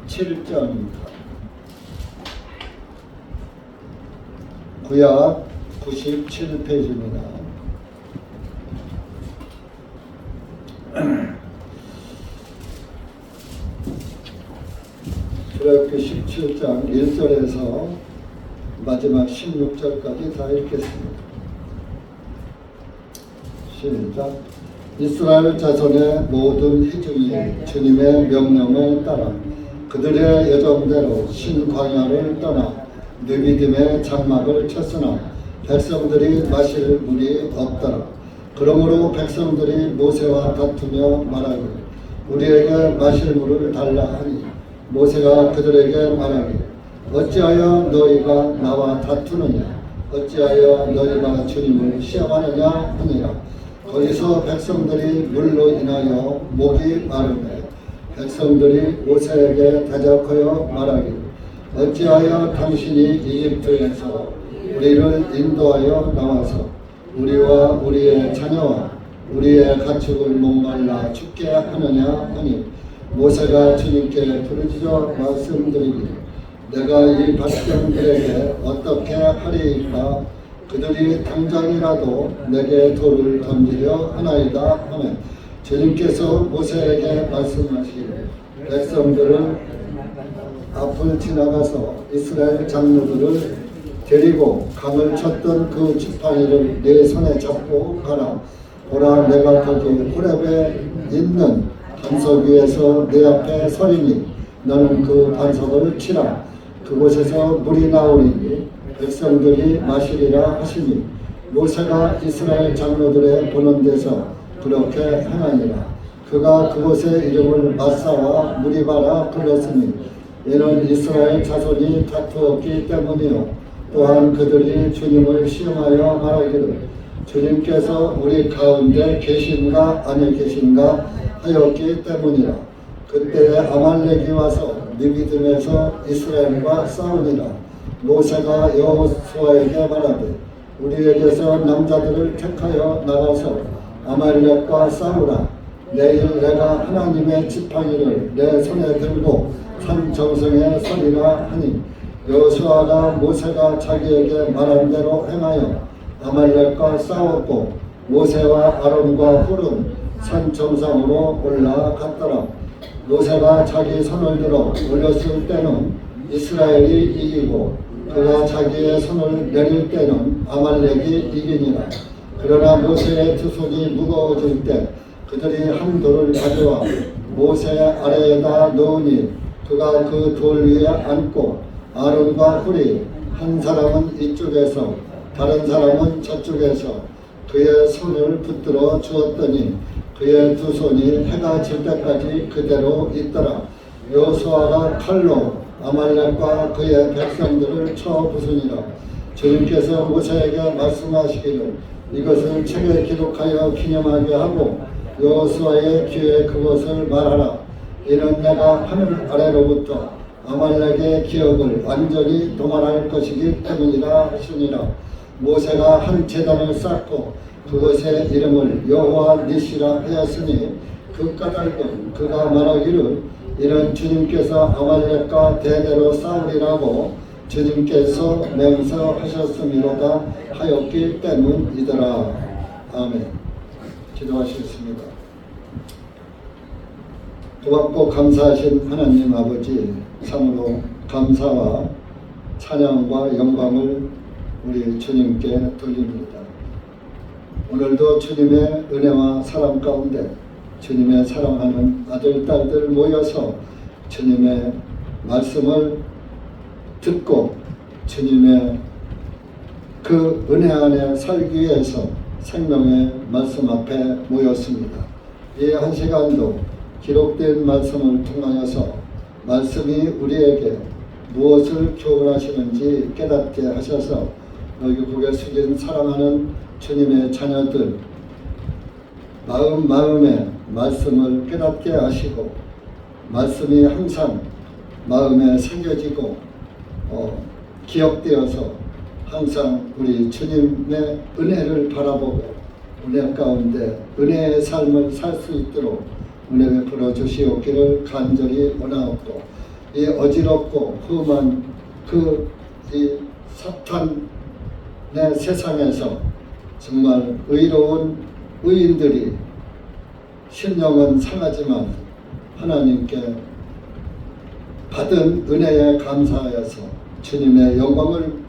17장입니다. 구약 97페이지입니다. 출애굽기 17장 1절에서 마지막 16절까지 다 읽겠습니다. 시작. 이스라엘 자손의 모든 회중이 주님의 명령을 따라 그들의 예정대로 신광야를 떠나 느비딤의 장막을 쳤으나 백성들이 마실 물이 없더라. 그러므로 백성들이 모세와 다투며 말하기를 우리에게 마실 물을 달라 하니 모세가 그들에게 말하기를 어찌하여 너희가 나와 다투느냐 어찌하여 너희가 주님을 시험하느냐 하니라. 거기서 백성들이 물로 인하여 목이 마르매 백성들이 모세에게 대적하여 말하기를 어찌하여 당신이 이집트에서 우리를 인도하여 나와서 우리와 우리의 자녀와 우리의 가축을 목말라 죽게 하느냐 하니 모세가 주님께 부르짖어 말씀드리기를 내가 이 백성들에게 어떻게 하리이까 그들이 당장이라도 내게 돌을 던지려 하나이다 하며 주님께서 모세에게 말씀하시기를 백성들은 앞을 지나가서 이스라엘 장로들을 데리고 강을 쳤던 그 지팡이를 내 손에 잡고 가라. 보라 내가 거기 호렙에 있는 반석 위에서 내 앞에 서리니 너는 그 반석을 치라. 그곳에서 물이 나오리니 백성들이 마시리라 하시니 모세가 이스라엘 장로들의 보는 데서 그렇게 행하니라. 그가 그곳의 이름을 마사와 무리바라 불렀으니 이는 이스라엘 자손이 다투었기 때문이요 또한 그들이 주님을 시험하여 말하기를 주님께서 우리 가운데 계신가 아니 계신가 하였기 때문이라. 그때 아말렉이 와서 느비딤에서 이스라엘과 싸우니라. 모세가 여호수아에게 말하되 우리에게서 남자들을 택하여 나가서 아말렉과 싸우라. 내일 내가 하나님의 지팡이를 내 손에 들고 산 정성에 서리라 하니 여호수아가 모세가 자기에게 말한 대로 행하여 아말렉과 싸웠고 모세와 아론과 훌은 산 정상으로 올라갔더라. 모세가 자기 손을 들어 올렸을 때는 이스라엘이 이기고 그가 자기의 손을 내릴 때는 아말렉이 이기니라. 그러나 모세의 두 손이 무거워질 때 그들이 한 돌을 가져와 모세 아래에다 놓으니 그가 그 돌 위에 앉고 아론과 훌이 한 사람은 이쪽에서 다른 사람은 저쪽에서 그의 손을 붙들어 주었더니 그의 두 손이 해가 질 때까지 그대로 있더라. 여호수아가 칼로 아말렉과 그의 백성들을 쳐 부수니라. 주님께서 모세에게 말씀하시기를 이것을 책에 기록하여 기념하게 하고 여호수아의 귀에 그것을 말하라. 이는 내가 하늘 아래로부터 아말렉의 기억을 완전히 도말할 것이기 때문이라 하시니라. 모세가 한 제단을 쌓고 그것의 이름을 여호와 니시라 하였으니 그 까닭은 그가 말하기를 이는 주님께서 아말렉과 대대로 싸우리라고 주님께서 맹세하셨음이로다 하였기 때문이더라. 아멘. 기도하시겠습니다. 고맙고 감사하신 하나님 아버지, 참으로 감사와 찬양과 영광을 우리 주님께 돌립니다. 오늘도 주님의 은혜와 사랑 가운데 주님의 사랑하는 아들, 딸들 모여서 주님의 말씀을 듣고 주님의 그 은혜 안에 살기 위해서 생명의 말씀 앞에 모였습니다. 이 한 시간도 기록된 말씀을 통하여서 말씀이 우리에게 무엇을 교훈하시는지 깨닫게 하셔서 여기 고개 숙인 사랑하는 주님의 자녀들 마음에 말씀을 깨닫게 하시고 말씀이 항상 마음에 새겨지고 기억되어서 항상 우리 주님의 은혜를 바라보고 은혜 가운데 은혜의 삶을 살 수 있도록 은혜 베풀어 주시옵기를 간절히 원하옵고, 이 어지럽고 험한 이 사탄의 세상에서 정말 의로운 의인들이 신령은 상하지만 하나님께 받은 은혜에 감사하여서 주님의 영광을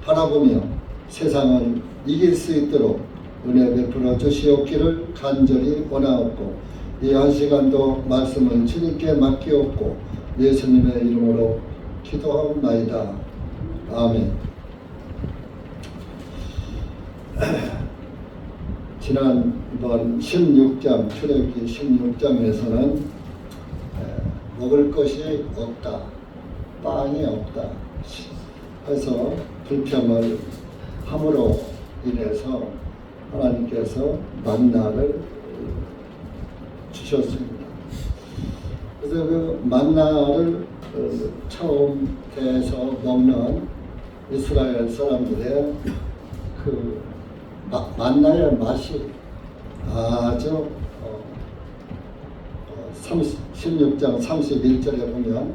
바라보며 세상을 이길 수 있도록 은혜 베풀어 주시옵기를 간절히 원하옵고, 이 한 시간도 말씀을 주님께 맡기옵고 예수님의 이름으로 기도하옵나이다. 아멘. 지난번 16장 출애굽기 16장에서는 먹을 것이 없다, 빵이 없다 해서 불평을 함으로 인해서 하나님께서 만나를 주셨습니다. 그래서 그 만나를 처음 대해서 먹는 이스라엘 사람들의 그 만나의 맛이 아주 16장 31절에 보면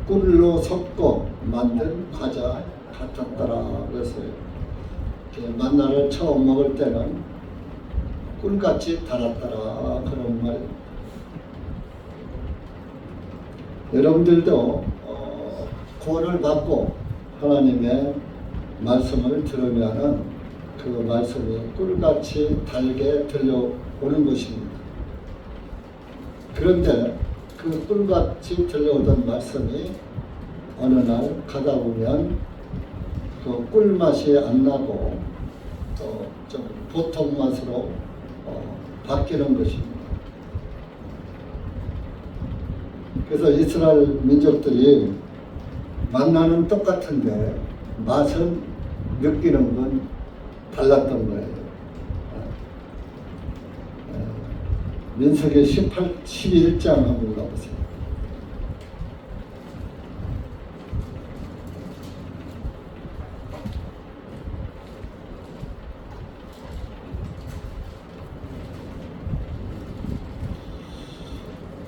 꿀로 섞고 만든 과자 같았더라 그랬어요. 만나를 처음 먹을 때는 꿀같이 달았더라 그런 말이에요. 여러분들도 구원을 받고 하나님의 말씀을 들으면은 그 말씀이 꿀같이 달게 들려오는 것입니다. 그런데 그 꿀같이 들려오던 말씀이 어느 날 가다 보면 그 꿀맛이 안 나고 좀 보통 맛으로 바뀌는 것입니다. 그래서 이스라엘 민족들이 만나는 똑같은데 맛은 느끼는 건 달랐던 거예요. 민수기 11장 한번 가보세요.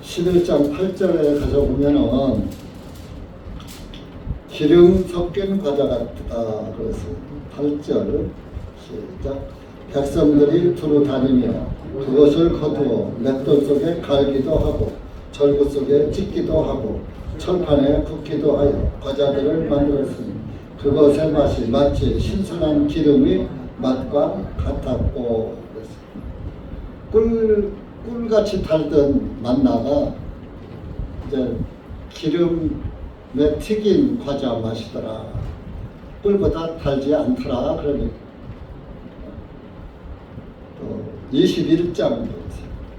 (11장 8절에) 가서 보면은 기름 섞인 과자 같다 그랬어요. 8절 시작. 백성들이 두루 다니며 그것을 거두어 맷돌 속에 갈기도 하고 절구 속에 찢기도 하고 철판에 굽기도 하여 과자들을 만들었으니 그것의 맛이 마치 신선한 기름의 맛과 같았고 그랬어요. 꿀같이 달던 만나가 이제 기름에 튀긴 과자 맛이더라. 꿀보다 달지 않더라. 그러니까 21장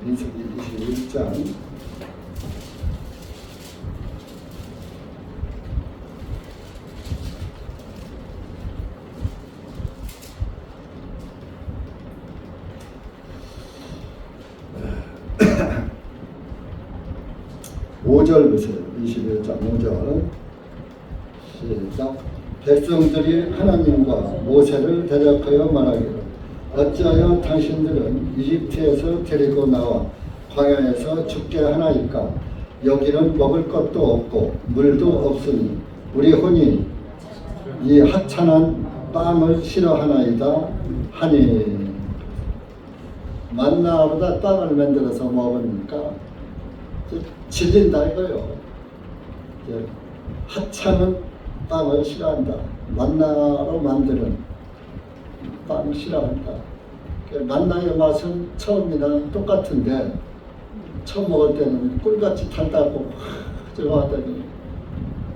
민수기 21장 (5절) 보세요. 21장 5절 시작. 백성들이 하나님과 모세를 대적하여 말하기를 어찌하여 당신들은 이집트에서 데리고 나와 광야에서 죽게 하나이까? 여기는 먹을 것도 없고 물도 없으니 우리 혼이 이 하찮은 빵을 싫어하나이다 하니. 만나보다 빵을 만들어서 먹으니까 질린다 이거요. 하찮은 빵을 싫어한다. 만나로 만드는 빵을 싫어한다. 만나의 맛은 처음이랑 똑같은데 처음 먹을 때는 꿀같이 달다고 좋아하더니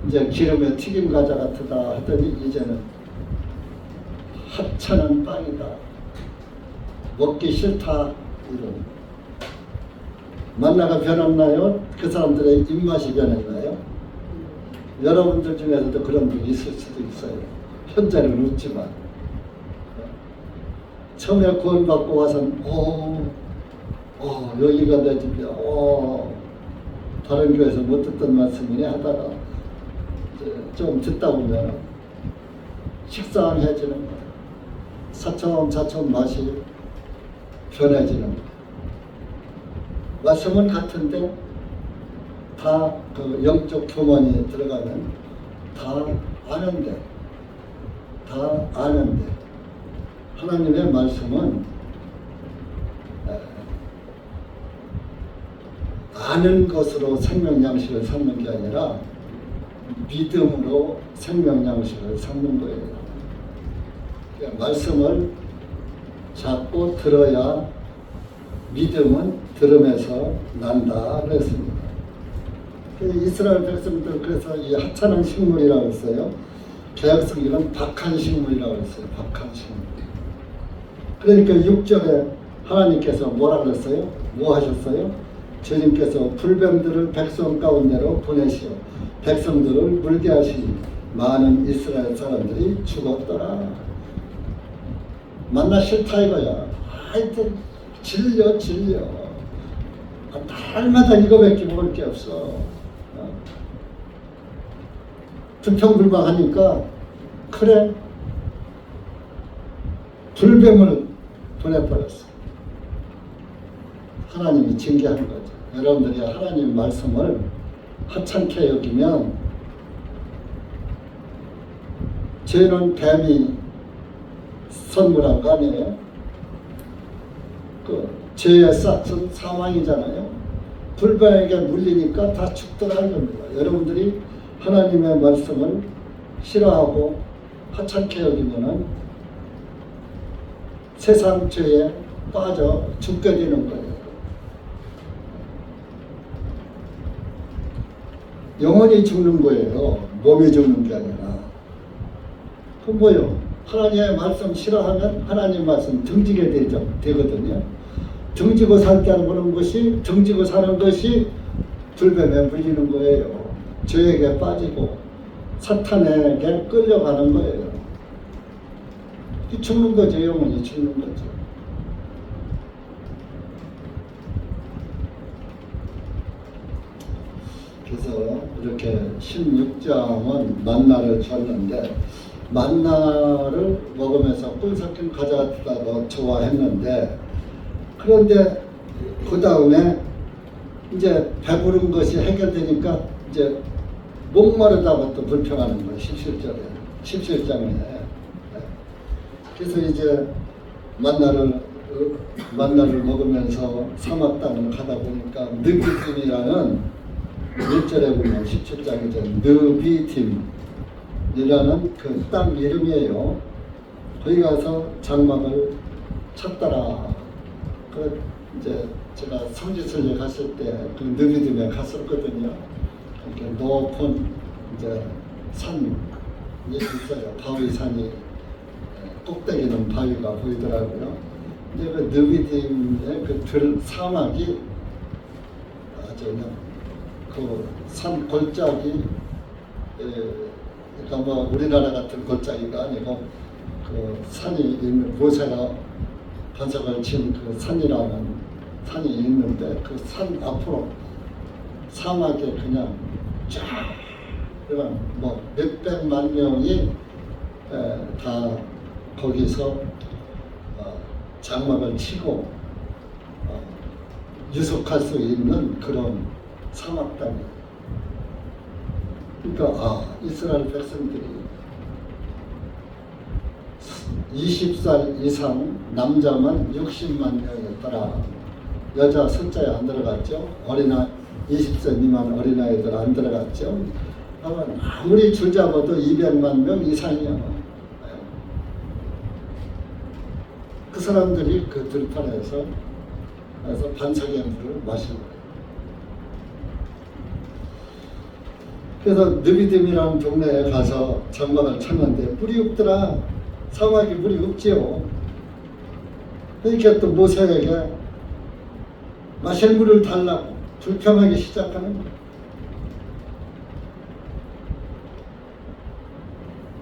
이제 기름에 튀김 과자 같다 하더니 이제는 하찮은 빵이다. 먹기 싫다. 이런. 만나가 변했나요? 그 사람들의 입맛이 변했나요? 여러분들 중에서도 그런 분이 있을 수도 있어요. 현재는 없지만 처음에 구원받고 와서는 여기가 내 집이야. 다른 교회에서 못 듣던 말씀이네 하다가 이제 좀 듣다 보면 식상해지는 거예요. 차츰 맛이 변해지는 거예요. 말씀은 같은데 다 그 영적 교만이 들어가면 다 아는데 하나님의 말씀은 아는 것으로 생명 양식을 삼는 게 아니라 믿음으로 생명 양식을 삼는 거예요. 그러니까 말씀을 자꾸 들어야 믿음은 들음에서 난다 그랬습니다. 이스라엘 백성들 그래서 이 하찮은 식물이라고 했어요. 개혁성경은 박한 식물이라고 했어요. 박한 식물. 그러니까 6절에 하나님께서 뭐라 그랬어요? 뭐 하셨어요? 주님께서 불병들을 백성 가운데로 보내시어 백성들을 물게 하시니 많은 이스라엘 사람들이 죽었더라. 만나 싫다 이거야. 하여튼 질려. 날마다 이거밖에 먹을 게 없어. 불평불만하니까 그래 불뱀을 보내버렸어. 하나님이 징계하는 거죠. 여러분들이 하나님 말씀을 하찮게 여기면 죄는 뱀이 선물한 거 아니에요? 그 죄의 싹은 사망이잖아요. 불뱀에게 물리니까 다 죽더라는 겁니다. 여러분들이 하나님의 말씀을 싫어하고 하찮게 여기면은 세상 죄에 빠져 죽게 되는 거예요. 영원히 죽는 거예요. 몸이 죽는 게 아니라. 그럼 뭐요? 하나님의 말씀 싫어하면 하나님 말씀 등지게 되거든요. 등지고 살게 하는 것이 등지고 사는 것이 불뱀에 물리는 거예요. 죄에게 빠지고 사탄에게 끌려가는 거예요. 죽는 거죠. 영원히 죽는 거죠. 그래서 이렇게 16장은 만나를 줬는데 만나를 먹으면서 꿀 섞인 과자다고 좋아했는데 그런데 그 다음에 이제 배부른 것이 해결되니까 이제 목마르다고 또 불평하는 거예요. 17장에. 그래서 이제 만나를 먹으면서 사막 땅을 가다 보니까 느비딤이라는 1절에 보면 17장이죠. 느비딤이라는 그 땅 이름이에요. 거기 가서 장막을 찾더라. 그 이제 제가 성지순례 갔을 때 그 느비딤에 갔었거든요. 이렇게 높은 이제 산이 있어요. 바위산이 꼭대기는 바위가 보이더라고요. 근데 그 느비딤의 그 사막이 아주 그냥 그 산 골짜기, 그러니까 뭐 우리나라 같은 골짜기가 아니고 그 산이 있는 모세가 반석을 친 그 산이라는 산이 있는데 그 산 앞으로 사막에 그냥 쫙 그냥 뭐 몇백만 명이 다 거기서 장막을 치고 유숙할 수 있는 그런 사막 땅. 그러니까 이스라엘 백성들이 20살 이상 남자만 60만 명이었더라. 여자 숫자에 안 들어갔죠. 20세 미만 어린아이들 안 들어갔죠. 아무리 줄 잡아도 200만 명 이상이야. 그 사람들이 그 들판에서 반석의 물을 마시는 거예요. 그래서 느비딤이라는 동네에 가서 장막을 찾는데 물이 없더라. 사막에 물이 없지요. 그러니까 또 모세에게 마실 물을 달라고 불평하기 시작하는 거예요.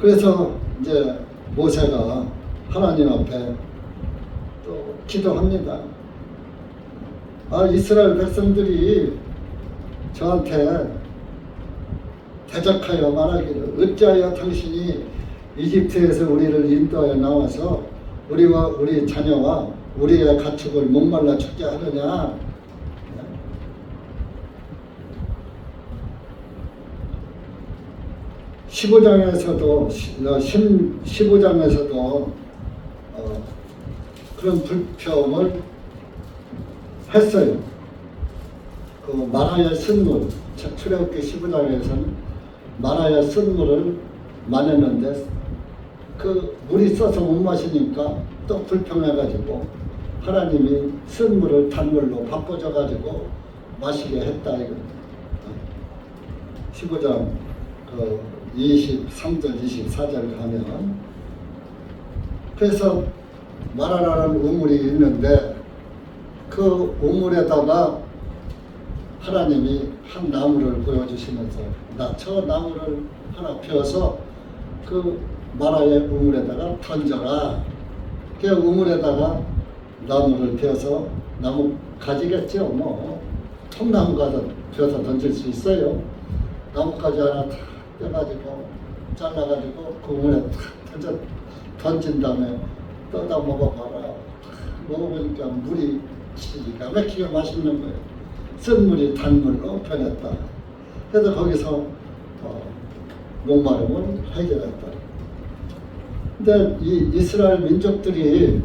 그래서 이제 모세가 하나님 앞에 또 기도합니다. 이스라엘 백성들이 저한테 대적하여 말하기를 어찌하여 당신이 이집트에서 우리를 인도하여 나와서 우리와 우리 자녀와 우리의 가축을 목말라 죽게 하느냐. 15장에서도 15장에서도 그런 불평을 했어요. 그 마라의 쓴물, 출애굽기 15장에서는 마라의 쓴물을 마냈는데 그 물이 써서 못 마시니까 또 불평해가지고 하나님이 쓴물을 단물로 바꿔줘가지고 마시게 했다 이거. 15장 그 23절 24절 가면 그래서 마라라는 우물이 있는데 그 우물에다가 하나님이 한 나무를 보여주시면서 저 나무를 하나 펴서 그 마라의 우물에다가 던져라. 그 우물에다가 나무를 펴서 나무 가지겠죠. 뭐 통나무 가서 펴서 던질 수 있어요. 나무가지 하나 탁 떼가지고 잘라가지고 그 우물에 탁 던진 다음에 떠다 먹어봐라. 먹어보니까 물이 기가 막히게 맛있는 거예요. 쓴물이 단물로 변했다. 그래서 거기서 목마름을 해결했다. 근데 이 이스라엘 민족들이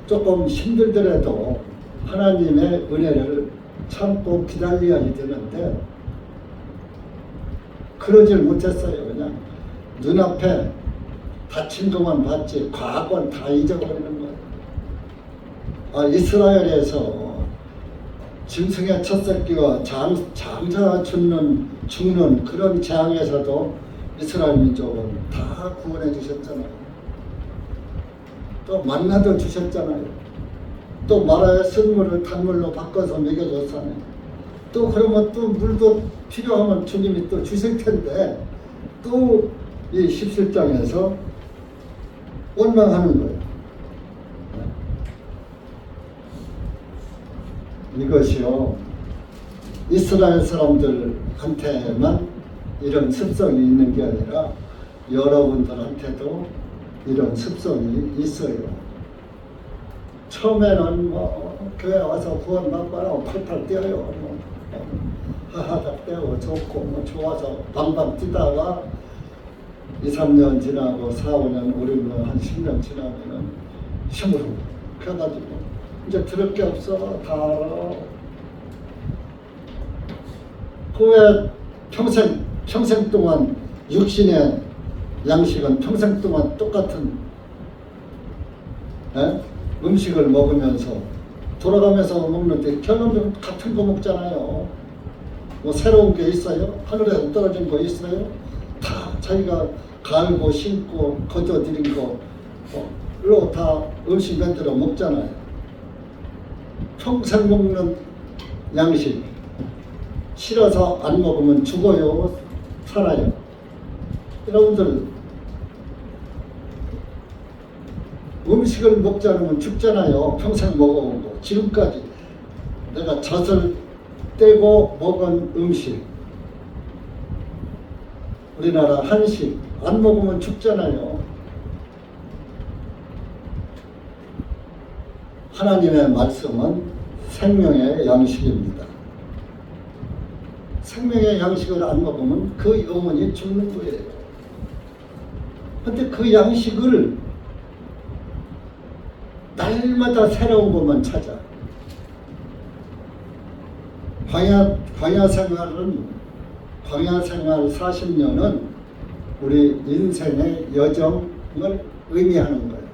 조금 힘들더라도 하나님의 은혜를 참고 기다려야 되는데 그러질 못했어요. 그냥 눈앞에 다친 것만 봤지 과거는 다 잊어버리는 거예요. 이스라엘에서 짐승의 첫 새끼와 장자 죽는 그런 재앙에서도 이스라엘 민족은 다 구원해 주셨잖아요. 또 만나도 주셨잖아요. 또 마라의 쓴물을 단물로 바꿔서 먹여줬잖아요. 또 그러면 또 물도 필요하면 주님이 또 주실 텐데 또 이 17장에서 원망하는 거예요. 이것이요 이스라엘 사람들한테만 이런 습성이 있는 게 아니라 여러분들한테도 이런 습성이 있어요. 처음에는 뭐 교회 와서 구원 받거나 팔팔 뛰어요. 뭐 하하닥 뛰고 좋고 뭐 좋아서 방방 뛰다가 2, 3년 지나고 4, 5년, 5, 6년, 한 10년 지나면은 힘으로 펴가지고 이제 들을 게 없어. 다 알아. 후에 평생 동안 육신의 양식은 평생 동안 똑같은 음식을 먹으면서 돌아가면서 먹는데 결론은 같은 거 먹잖아요. 뭐 새로운 게 있어요? 하늘에서 떨어진 거 있어요? 다 자기가 갈고 신고 거둬들인 거로 다 음식 만들어 먹잖아요. 평생 먹는 양식 싫어서 안 먹으면 죽어요? 살아요? 여러분들 음식을 먹지 않으면 죽잖아요. 평생 먹어온 거 지금까지 내가 젖을 떼고 먹은 음식 우리나라 한식 안 먹으면 죽잖아요. 하나님의 말씀은 생명의 양식입니다. 생명의 양식을 안 먹으면 그 영혼이 죽는 거예요. 근데 그 양식을 날마다 새로운 것만 찾아. 광야 생활 40년은 우리 인생의 여정을 의미하는 거예요.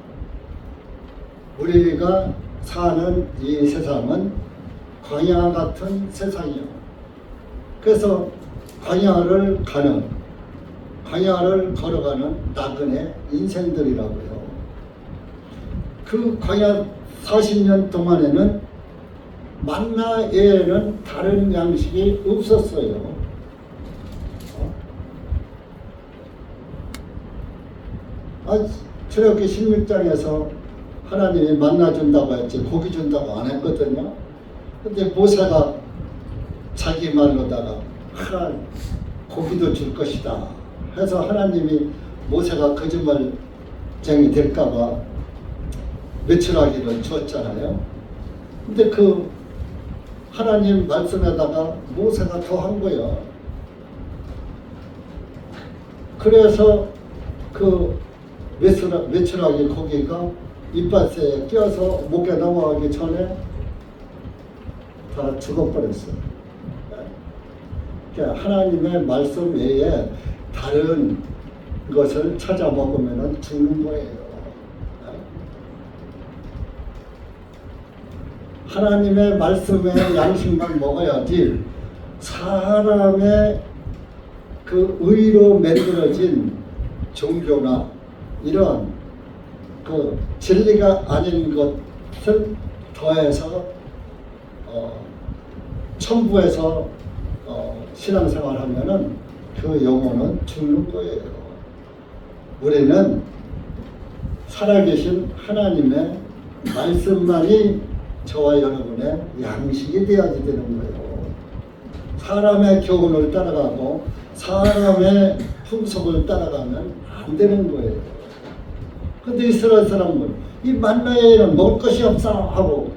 우리가 사는 이 세상은 광야 같은 세상이요. 그래서 광야를 걸어가는 나그네 인생들이라고요. 그 광야 40년 동안에는 만나 외에는 다른 양식이 없었어요. 출애굽기 16장에서 하나님이 만나 준다고 했지 고기 준다고 안 했거든요. 근데 모세가 자기 말로다가 고기도 줄 것이다 해서 하나님이 모세가 거짓말쟁이 될까봐 메추라기를 줬잖아요. 근데 그 하나님 말씀에다가 모세가 더 한 거예요. 그래서 그 메추라기 고기가 이빨새에 껴서 목에 넘어가기 전에 다 죽어버렸어요. 그러니까 하나님의 말씀 외에 다른 것을 찾아 먹으면 죽는 거예요. 하나님의 말씀의 양식만 먹어야지 사람의 그 의로 만들어진 종교나 이런 그 진리가 아닌 것을 더해서 첨부해서 신앙생활하면은 그 영혼은 죽는 거예요. 우리는 살아계신 하나님의 말씀만이 저와 여러분의 양식이 되어야지 되는 거예요. 사람의 교훈을 따라가고 사람의 풍속을 따라가면 안 되는 거예요. 근데 이스라엘 사람은 이 만나에는 먹을 것이 없어 하고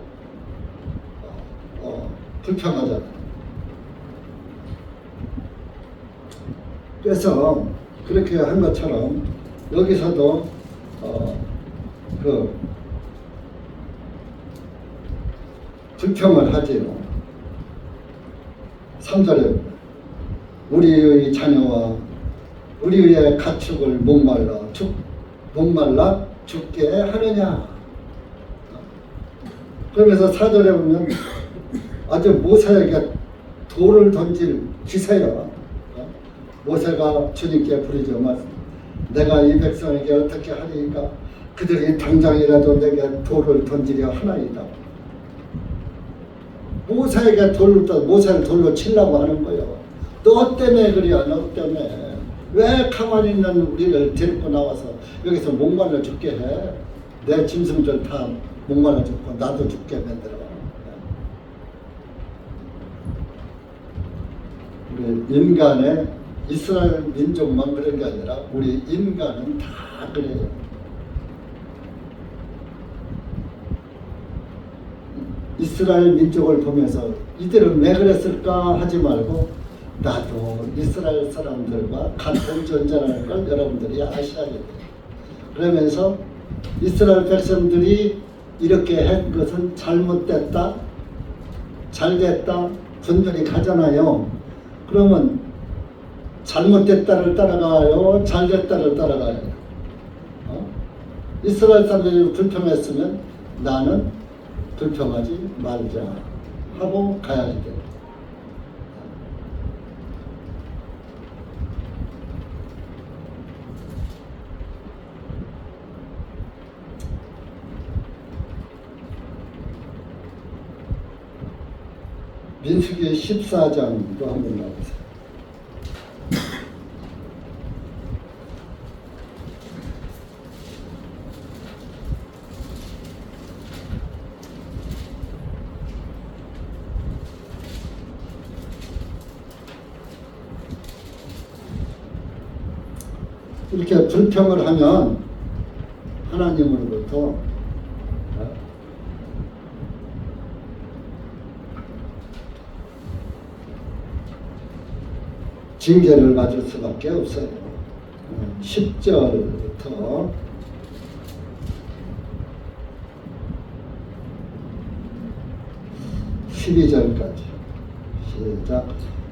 불평하잖아. 그래서 그렇게 한 것처럼 여기서도 그 불평을 하지요. 3절에 우리의 자녀와 우리의 가축을 목말라 죽게 하느냐. 그러면서 4절에 보면 아주 모세에게 돌을 던질 기세요. 모세가 주님께 부르지만 내가 이 백성에게 어떻게 하리까? 그들이 당장이라도 내게 돌을 던지려 하나이다. 모세에게 모세를 돌로 치려고 하는 거예요. 너 때문에 그래야. 너 때문에. 왜 가만히 있는 우리를 데리고 나와서 여기서 목말라 죽게 해? 내 짐승들 다 목말라 죽고 나도 죽게 만들어. 우리 인간의 이스라엘 민족만 그런 게 아니라 우리 인간은 다 그래요. 이스라엘 민족을 보면서 이들은 왜 그랬을까 하지 말고 나도 이스라엘 사람들과 같은 존재라는 걸 여러분들이 아셔야 돼요. 그러면서 이스라엘 백성들이 이렇게 한 것은 잘못됐다, 잘됐다 분별이 가잖아요. 그러면 잘못됐다를 따라가요, 잘됐다를 따라가요. 이스라엘 사람들이 불평했으면 나는 불평하지 말자 하고 가야지 돼. 민수기 14장도 한번 나오세요. 이렇게 불평을 하면 하나님으로부터 징계를 받을 수밖에 없어요. 10절부터 12절까지 시작.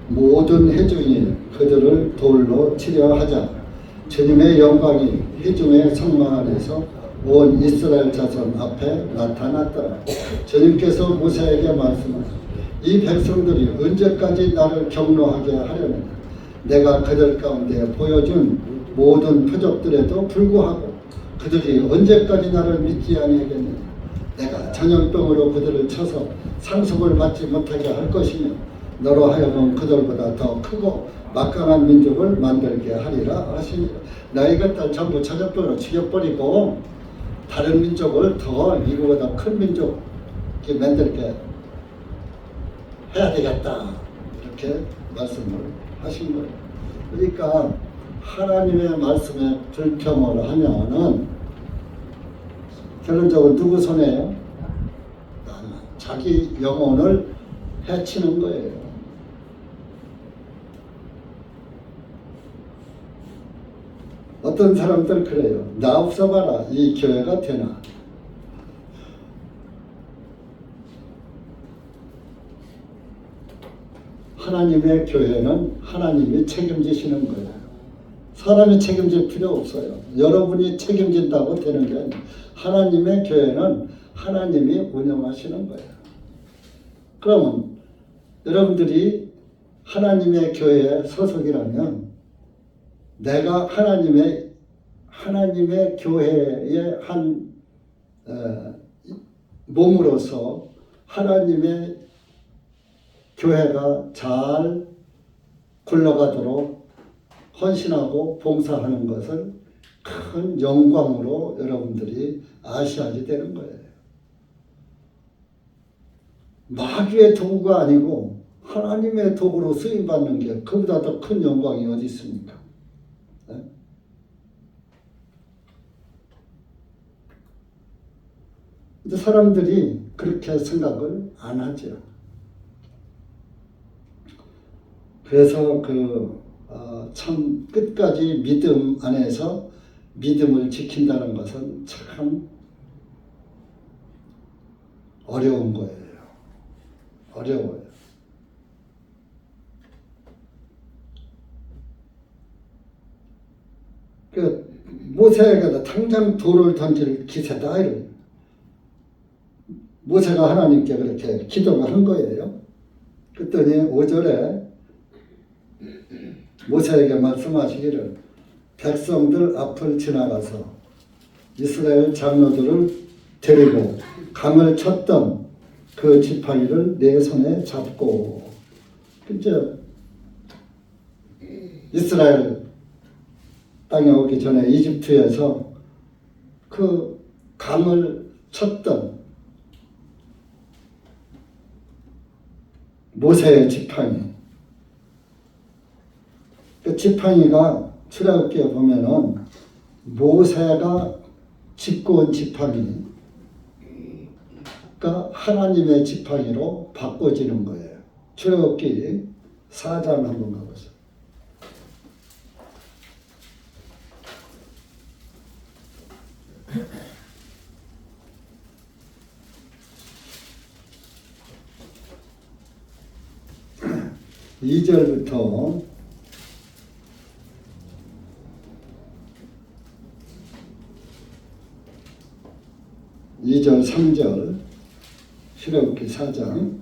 모든 회중이 그들을 돌로 치려 하자. 주님의 영광이 회중의 성막 안에서 온 이스라엘 자손 앞에 나타났더라. 주님께서 모세에게 말씀하시되 이 백성들이 언제까지 나를 경노하게 하려느냐. 내가 그들 가운데 보여준 모든 표적들에도 불구하고 그들이 언제까지 나를 믿지 아니하겠느냐. 내가 전염병으로 그들을 쳐서 상속을 받지 못하게 할 것이며 너로 하여금 그들보다 더 크고 막강한 민족을 만들게 하리라 하시니라. 나 이것들 전부 전염병으로 죽여버리고 다른 민족을 더 이거보다 큰 민족이 만들게 해야 되겠다. 이렇게 말씀을 하신 거예요. 그러니까 하나님의 말씀에 불평을 하면은 결론적으로 누구 손해예요? 자기 영혼을 해치는 거예요. 어떤 사람들 그래요. 나 없어봐라. 이 교회가 되나? 하나님의 교회는 하나님이 책임지시는 거예요. 사람이 책임질 필요 없어요. 여러분이 책임진다고 되는 게 아니에요. 하나님의 교회는 하나님이 운영하시는 거예요. 그러면 여러분들이 하나님의 교회에 소속이라면 내가 하나님의 교회의 한 몸으로서 하나님의 교회가 잘 굴러가도록 헌신하고 봉사하는 것을 큰 영광으로 여러분들이 아셔야지 되는 거예요. 마귀의 도구가 아니고 하나님의 도구로 쓰임받는 게 그보다 더 큰 영광이 어디 있습니까? 네? 근데 사람들이 그렇게 생각을 안 하죠. 그래서 참 끝까지 믿음 안에서 믿음을 지킨다는 것은 참 어려운 거예요. 어려워요. 모세에게 당장 돌을 던질 기세다 이런. 모세가 하나님께 그렇게 기도를 한 거예요. 그랬더니 5절에 모세에게 말씀하시기를 백성들 앞을 지나가서 이스라엘 장로들을 데리고 강을 쳤던 그 지팡이를 내 손에 잡고 이제 이스라엘 땅에 오기 전에 이집트에서 그 강을 쳤던 모세의 지팡이, 그 지팡이가 출애굽기에 보면은 모세가 짚고 온 지팡이가 하나님의 지팡이로 바꿔지는 거예요. 출애굽기 4장 한번 가보세요. (2절부터) 2절, 3절, 출애굽기 4장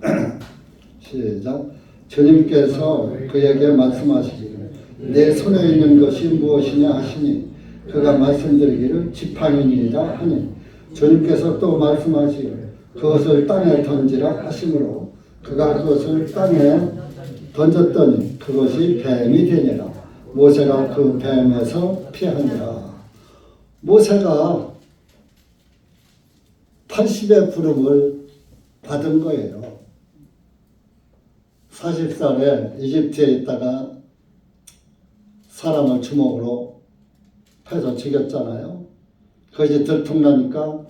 시작. 주님께서 그에게 말씀하시기를 내 손에 있는 것이 무엇이냐 하시니 그가 말씀드리기를 지팡이니이다 하니 주님께서 또 말씀하시기를 그것을 땅에 던지라 하시므로 그가 그것을 땅에 던졌더니 그것이 뱀이 되니라. 모세가 그 뱀에서 피하니라. 모세가 80의 부름을 받은 거예요. 40살에 이집트에 있다가 사람을 주먹으로 패서 죽였잖아요. 그것이 들통나니까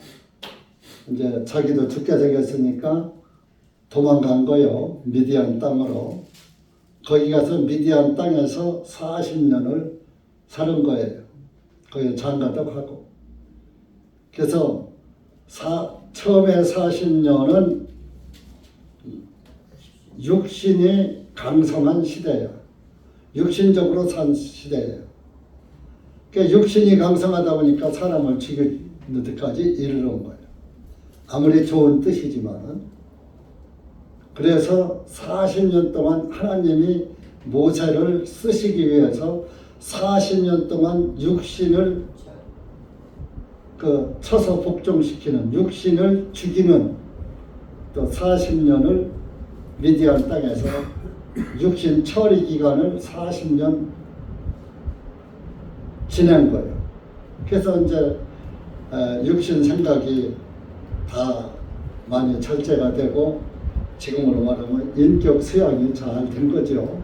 이제 자기도 죽게 생겼으니까 도망간 거예요. 미디안 땅으로. 거기 가서 미디안 땅에서 40년을 사는 거예요. 거기 장가도 하고. 그래서 처음에 40년은 육신이 강성한 시대예요. 육신적으로 산 시대예요. 그러니까 육신이 강성하다 보니까 사람을 죽이는 데까지 이르는 거예요. 아무리 좋은 뜻이지만은. 그래서 40년 동안 하나님이 모세를 쓰시기 위해서 40년 동안 육신을 쳐서 복종시키는, 육신을 죽이는 또 40년을 미디안 땅에서 육신 처리 기간을 40년 지낸 거예요. 그래서 이제 육신 생각이 다 많이 절제가 되고 지금으로 말하면 인격 수양이 잘 된 거죠.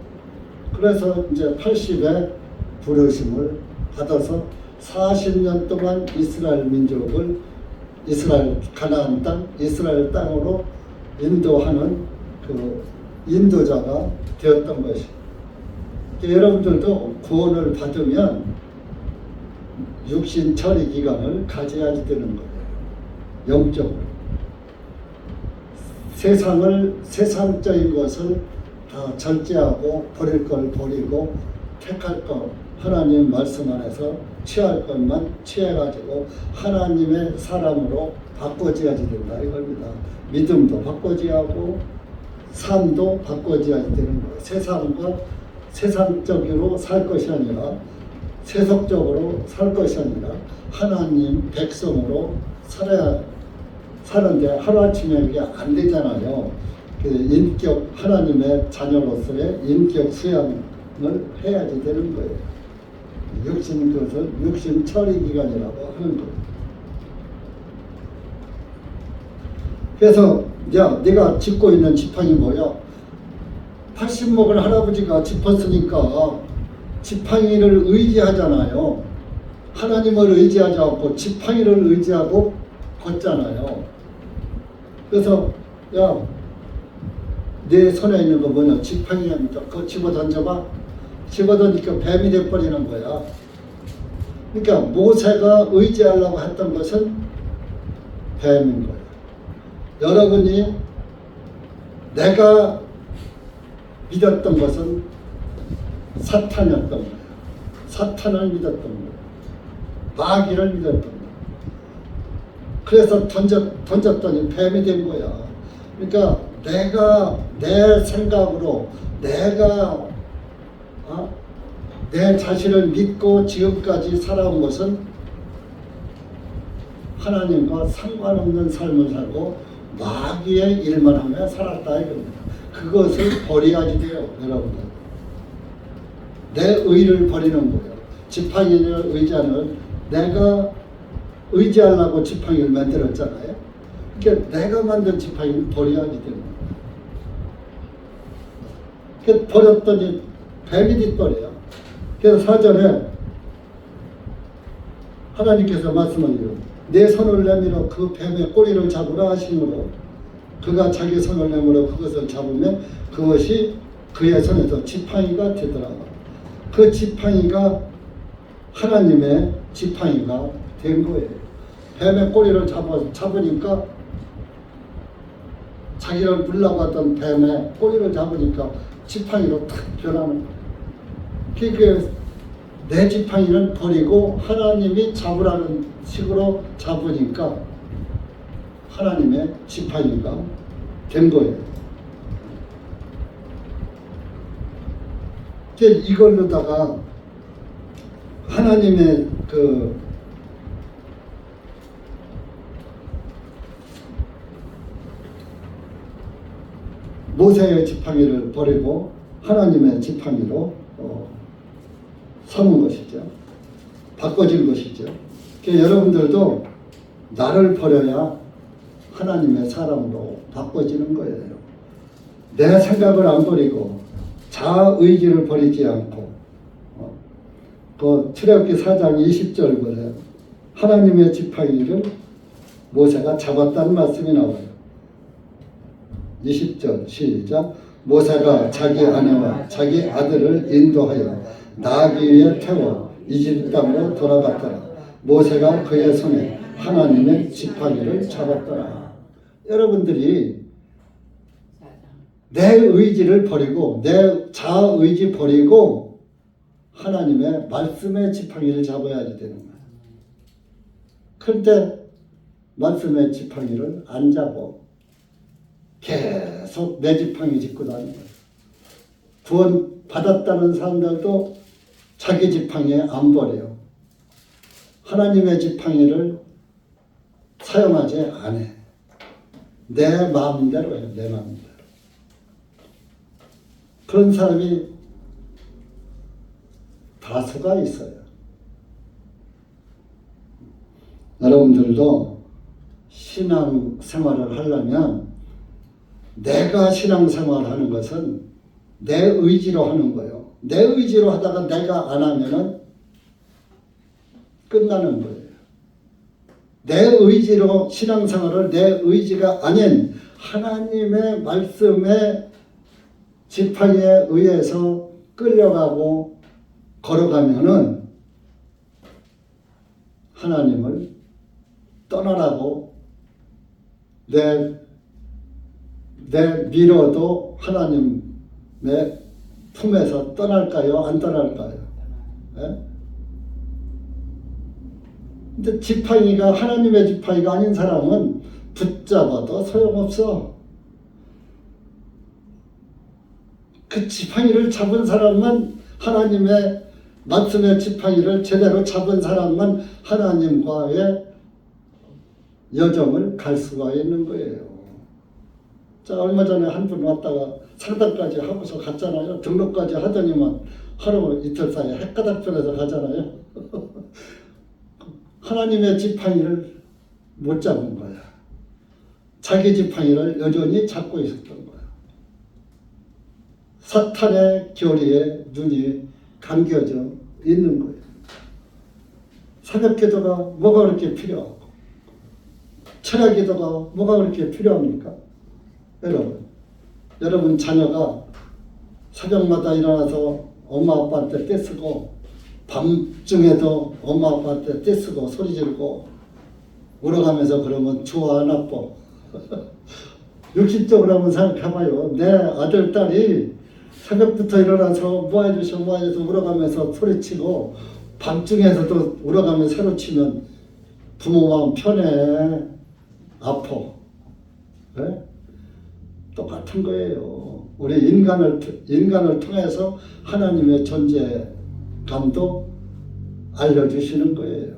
그래서 이제 80의 부르심을 받아서 40년 동안 이스라엘 민족을 이스라엘 가나안 땅, 이스라엘 땅으로 인도하는 그 인도자가 되었던 것이. 여러분들도 구원을 받으면 육신 처리 기간을 가져야지 되는 거예요. 영적으로. 세상적인 것을 다 절제하고 버릴 걸 버리고 택할 것, 하나님 말씀 안에서 취할 것만 취해가지고 하나님의 사람으로 바꿔줘야지 된다 이겁니다. 믿음도 바꿔줘야 하고 삶도 바꿔줘야지 되는 거예요. 세상과 세상적으로 살 것이 아니라 세속적으로 살 것이 아니라 하나님 백성으로 사는데 하루아침에 이게 안 되잖아요. 그 인격, 하나님의 자녀로서의 인격 수양을 해야지 되는 거예요. 그것은 육신 처리 기간이라고 하는 거예요. 그래서 야, 네가 짚고 있는 지팡이 뭐야? 80 먹은 할아버지가 짚었으니까 지팡이를 의지하잖아요. 하나님을 의지하지 않고 지팡이를 의지하고 걷잖아요. 그래서 야, 내 손에 있는 거 뭐냐? 지팡이랍니다. 그거 집어 던져봐. 집어 던지니까 뱀이 돼버리는 거야. 그러니까 모세가 의지하려고 했던 것은 뱀인 거예요. 여러분이 내가 믿었던 것은 사탄이었던 거예요. 사탄을 믿었던 거예요. 마귀를 믿었던 거예요. 그래서 던졌더니 뱀이 된 거야. 그러니까 내가 내 생각으로 내가 내 자신을 믿고 지금까지 살아온 것은 하나님과 상관없는 삶을 살고 마귀의 일만 하며 살았다 이겁니다. 그것을 버려야지 돼요, 여러분들. 내 의를 버리는 거예요. 지팡이를 의지하는 내가 의지하려고 지팡이를 만들었잖아요. 그러니까 내가 만든 지팡이를 버려야지 되는 거예요. 그러니까 버렸더니 뱀이 뒷버려요. 그래서 사전에 하나님께서 말씀하시고 내 손을 내밀어 그 뱀의 꼬리를 잡으라 하시므로 그가 자기 손을 내밀어 그것을 잡으면 그것이 그의 손에서 지팡이가 되더라. 그 지팡이가 하나님의 지팡이가 된 거예요. 뱀의 꼬리를 잡으니까 자기를 물라고 했던 뱀의 꼬리를 잡으니까 지팡이로 탁 변하는 거예요. 그러니까 내 지팡이는 버리고 하나님이 잡으라는 식으로 잡으니까 하나님의 지팡이가 된 거예요. 이걸로다가 하나님의 모세의 지팡이를 버리고 하나님의 지팡이로 삼은 것이죠. 바꿔진 것이죠. 그러니까 여러분들도 나를 버려야 하나님의 사람으로 바꿔지는 거예요. 내 생각을 안 버리고 자의지를 버리지 않고 그 출애굽기 4장 20절 보세요. 하나님의 지팡이를 모세가 잡았다는 말씀이 나와요. 20절 시작. 모세가 자기 아내와 자기 아들을 인도하여 나귀 위에 태워 이집 땅으로 돌아갔더라. 모세가 그의 손에 하나님의 지팡이를 잡았더라. 여러분들이 내 의지를 버리고 내 자의지 버리고 하나님의 말씀의 지팡이를 잡아야지 되는 거예요. 그런데 말씀의 지팡이를 안 잡고 계속 내 지팡이 짚고 다니는 거예요. 구원 받았다는 사람들도 자기 지팡이에 안 버려요. 하나님의 지팡이를 사용하지 않아. 내 마음대로 해요. 내 마음대로. 그런 사람이 다수가 있어요. 여러분들도 신앙생활을 하려면 내가 신앙생활을 하는 것은 내 의지로 하는 거예요. 내 의지로 하다가 내가 안 하면은 끝나는 거예요. 내 의지로 신앙생활을 내 의지가 아닌 하나님의 말씀의 지팡이에 의해서 끌려가고 걸어가면은 하나님을 떠나라고 내 미로도 하나님의 품에서 떠날까요? 안 떠날까요? 예? 근데 지팡이가 하나님의 지팡이가 아닌 사람은 붙잡아도 소용없어. 그 지팡이를 잡은 사람만 하나님의 말씀의 지팡이를 제대로 잡은 사람만 하나님과의 여정을 갈 수가 있는 거예요. 자, 얼마 전에 한 분 왔다가 상담까지 하고서 갔잖아요. 등록까지 하더니만 하루 이틀 사이에 헷가닥편에서 가잖아요. 하나님의 지팡이를 못 잡은 거야. 자기 지팡이를 여전히 잡고 있었던 거야. 사탄의 교리에 눈이 감겨져 있는 거예요. 새벽기도가 뭐가 그렇게 필요하고 철야기도가 뭐가 그렇게 필요합니까? 여러분 자녀가 새벽마다 일어나서 엄마 아빠한테 떼쓰고 밤중에도 엄마 아빠한테 떼쓰고 소리 지르고 울어가면서 그러면 좋아 나빠? 육신적으로 한번 생각해봐요. 내 아들 딸이 새벽부터 일어나서 뭐 해주셔 울어가면서 소리치고 밤중에서도 울어가면서 새로 치면 부모 마음 편해? 아파? 네? 똑같은 거예요. 우리 인간을 통해서 하나님의 존재감도 알려주시는 거예요.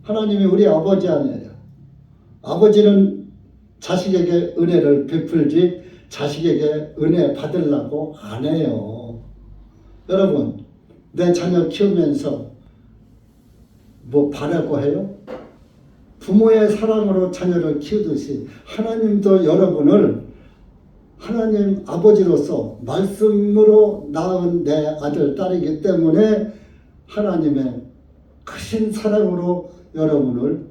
하나님이 우리 아버지 아니에요. 아버지는 자식에게 은혜를 베풀지 자식에게 은혜 받으려고 안 해요. 여러분, 내 자녀 키우면서 뭐 바라고 해요? 부모의 사랑으로 자녀를 키우듯이 하나님도 여러분을 하나님 아버지로서 말씀으로 낳은 내 아들, 딸이기 때문에 하나님의 크신 사랑으로 여러분을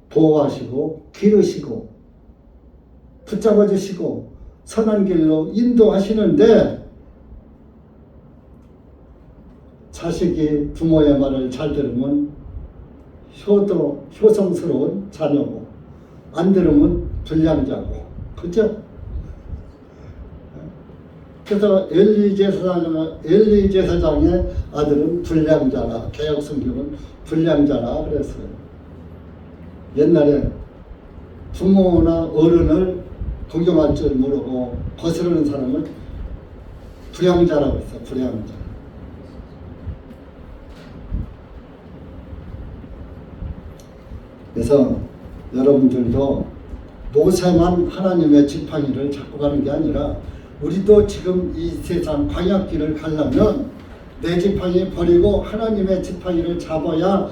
보호하시고 기르시고 붙잡아 주시고 선한 길로 인도하시는데 자식이 부모의 말을 잘 들으면 효성스러운 자녀고 안 들으면 불량자고 그죠? 그래서 엘리 제사장의 아들은 불량자라, 개역 성경은 불량자라 그랬어요. 옛날에 부모나 어른을 동경할 줄 모르고 거스르는 사람을 불량자라고 했어요. 불량자. 그래서 여러분들도 모세만 하나님의 지팡이를 잡고 가는 게 아니라 우리도 지금 이 세상 광야길을 가려면 내 지팡이 버리고 하나님의 지팡이를 잡아야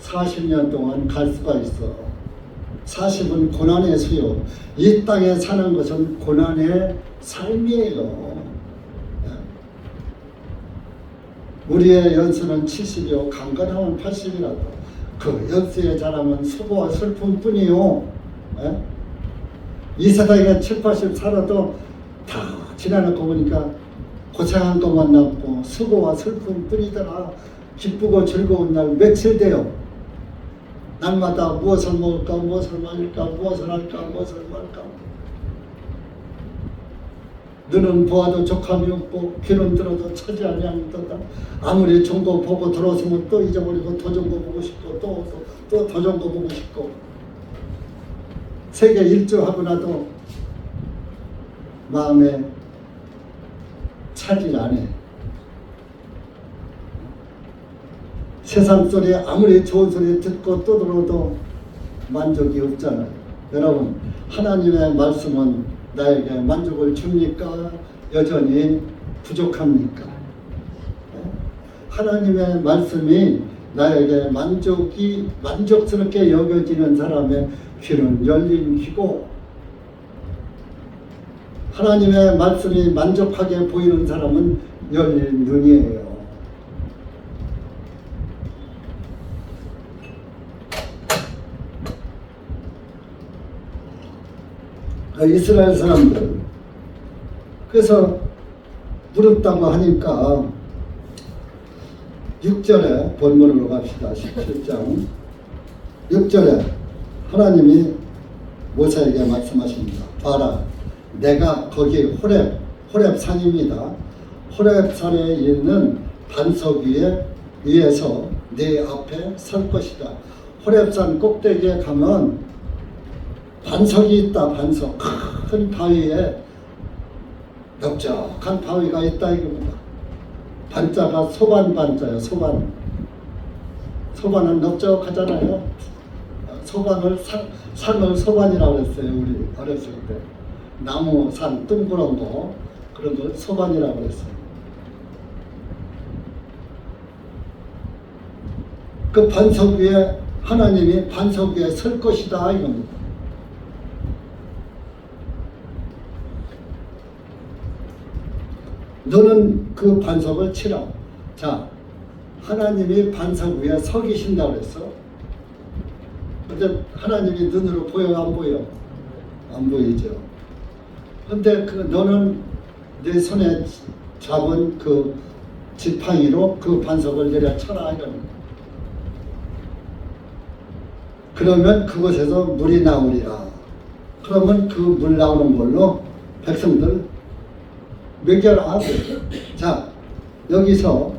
40년 동안 갈 수가 있어. 40은 고난의 수요. 이 땅에 사는 것은 고난의 삶이에요. 우리의 연수는 70이요 강건하면 80이라도 그 연수의 자랑은 수고와 슬픔뿐이요. 이 세상에 7, 80 살아도 다 지나놓고 보니까 고생한 것만 남고 수고와 슬픔뿐이더라. 기쁘고 즐거운 날 며칠 돼요. 날마다 무엇을 먹을까, 무엇을 마실까, 무엇을 할까, 무엇을 말까. 눈은 보아도 족함이 없고 귀는 들어도 차지 아니하는도다. 아무리 좋은 거 보고 들어서면 또 잊어버리고 더 좋은 거 보고 싶고 또 더 좋은 거 보고 싶고 세계 일주하고 나도 마음에 차질 안 해. 세상 소리 아무리 좋은 소리 듣고 또 들어도 만족이 없잖아요. 여러분, 하나님의 말씀은 나에게 만족을 줍니까? 여전히 부족합니까? 하나님의 말씀이 나에게 만족스럽게 여겨지는 사람의 귀는 열린 귀고 하나님의 말씀이 만족하게 보이는 사람은 열린 눈이에요. 이스라엘 사람들 그래서 부럽다고 하니까 6절에 본문으로 갑시다. 17장 6절에 하나님이 모세에게 말씀하십니다. 봐라, 내가 거기 호렙산입니다. 호렙산에 있는 반석 위에서 네 앞에 설 것이다. 호렙산 꼭대기에 가면 반석이 있다. 반석, 큰 바위에 넓적한 바위가 있다 이겁니다. 반자가 소반자예요. 소반은 넓적하잖아요. 산을 소반이라고 했어요. 우리 어렸을 때 나무 산 둥그런 거, 그런 걸 소반이라고 했어요. 그 반석 위에 하나님이 반석 위에 설 것이다 이겁니다. 너는 그 반석을 치라. 자, 하나님이 반석 위에 서 계신다고 그랬어. 근데 하나님이 눈으로 보여 안 보여? 안 보이죠. 근데 너는 내 손에 잡은 그 지팡이로 그 반석을 내려쳐라 이런. 그러면 그곳에서 물이 나오리라. 그러면 그 물 나오는 걸로 백성들 먹여라. 자, 여기서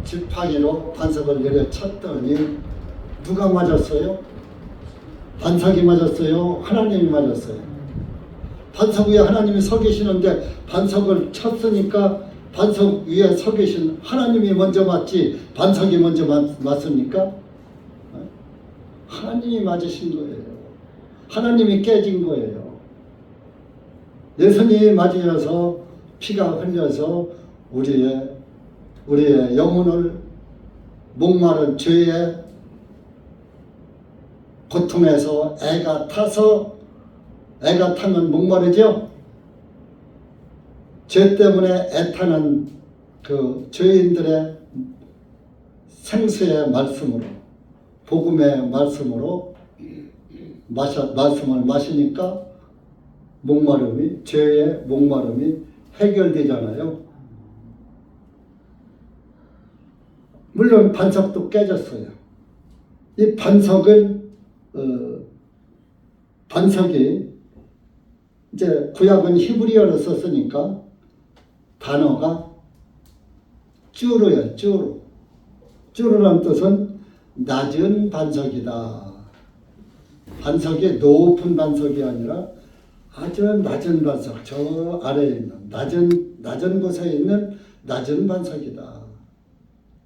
지팡이로 반석을 내려쳤더니 누가 맞았어요? 반석이 맞았어요? 하나님이 맞았어요? 반석 위에 하나님이 서 계시는데 반석을 쳤으니까 반석 위에 서 계신 하나님이 먼저 맞지 반석이 먼저 맞습니까? 하나님이 맞으신 거예요. 하나님이 깨진 거예요. 예수님이 맞으셔서 피가 흘려서 우리의 영혼을 목마른 죄의 고통에서 애가 타면 목마르죠? 죄 때문에 애타는 그 죄인들의 생수의 말씀으로, 복음의 말씀으로 말씀을 마시니까 죄의 목마름이 해결되잖아요. 물론 반석도 깨졌어요. 이 반석이 이제 구약은 히브리어로 썼으니까 단어가 쭈르예요. 쭈르란 뜻은 낮은 반석이다. 반석이 높은 반석이 아니라 아주 낮은 반석, 저 아래에 있는 낮은 곳에 있는 낮은 반석이다.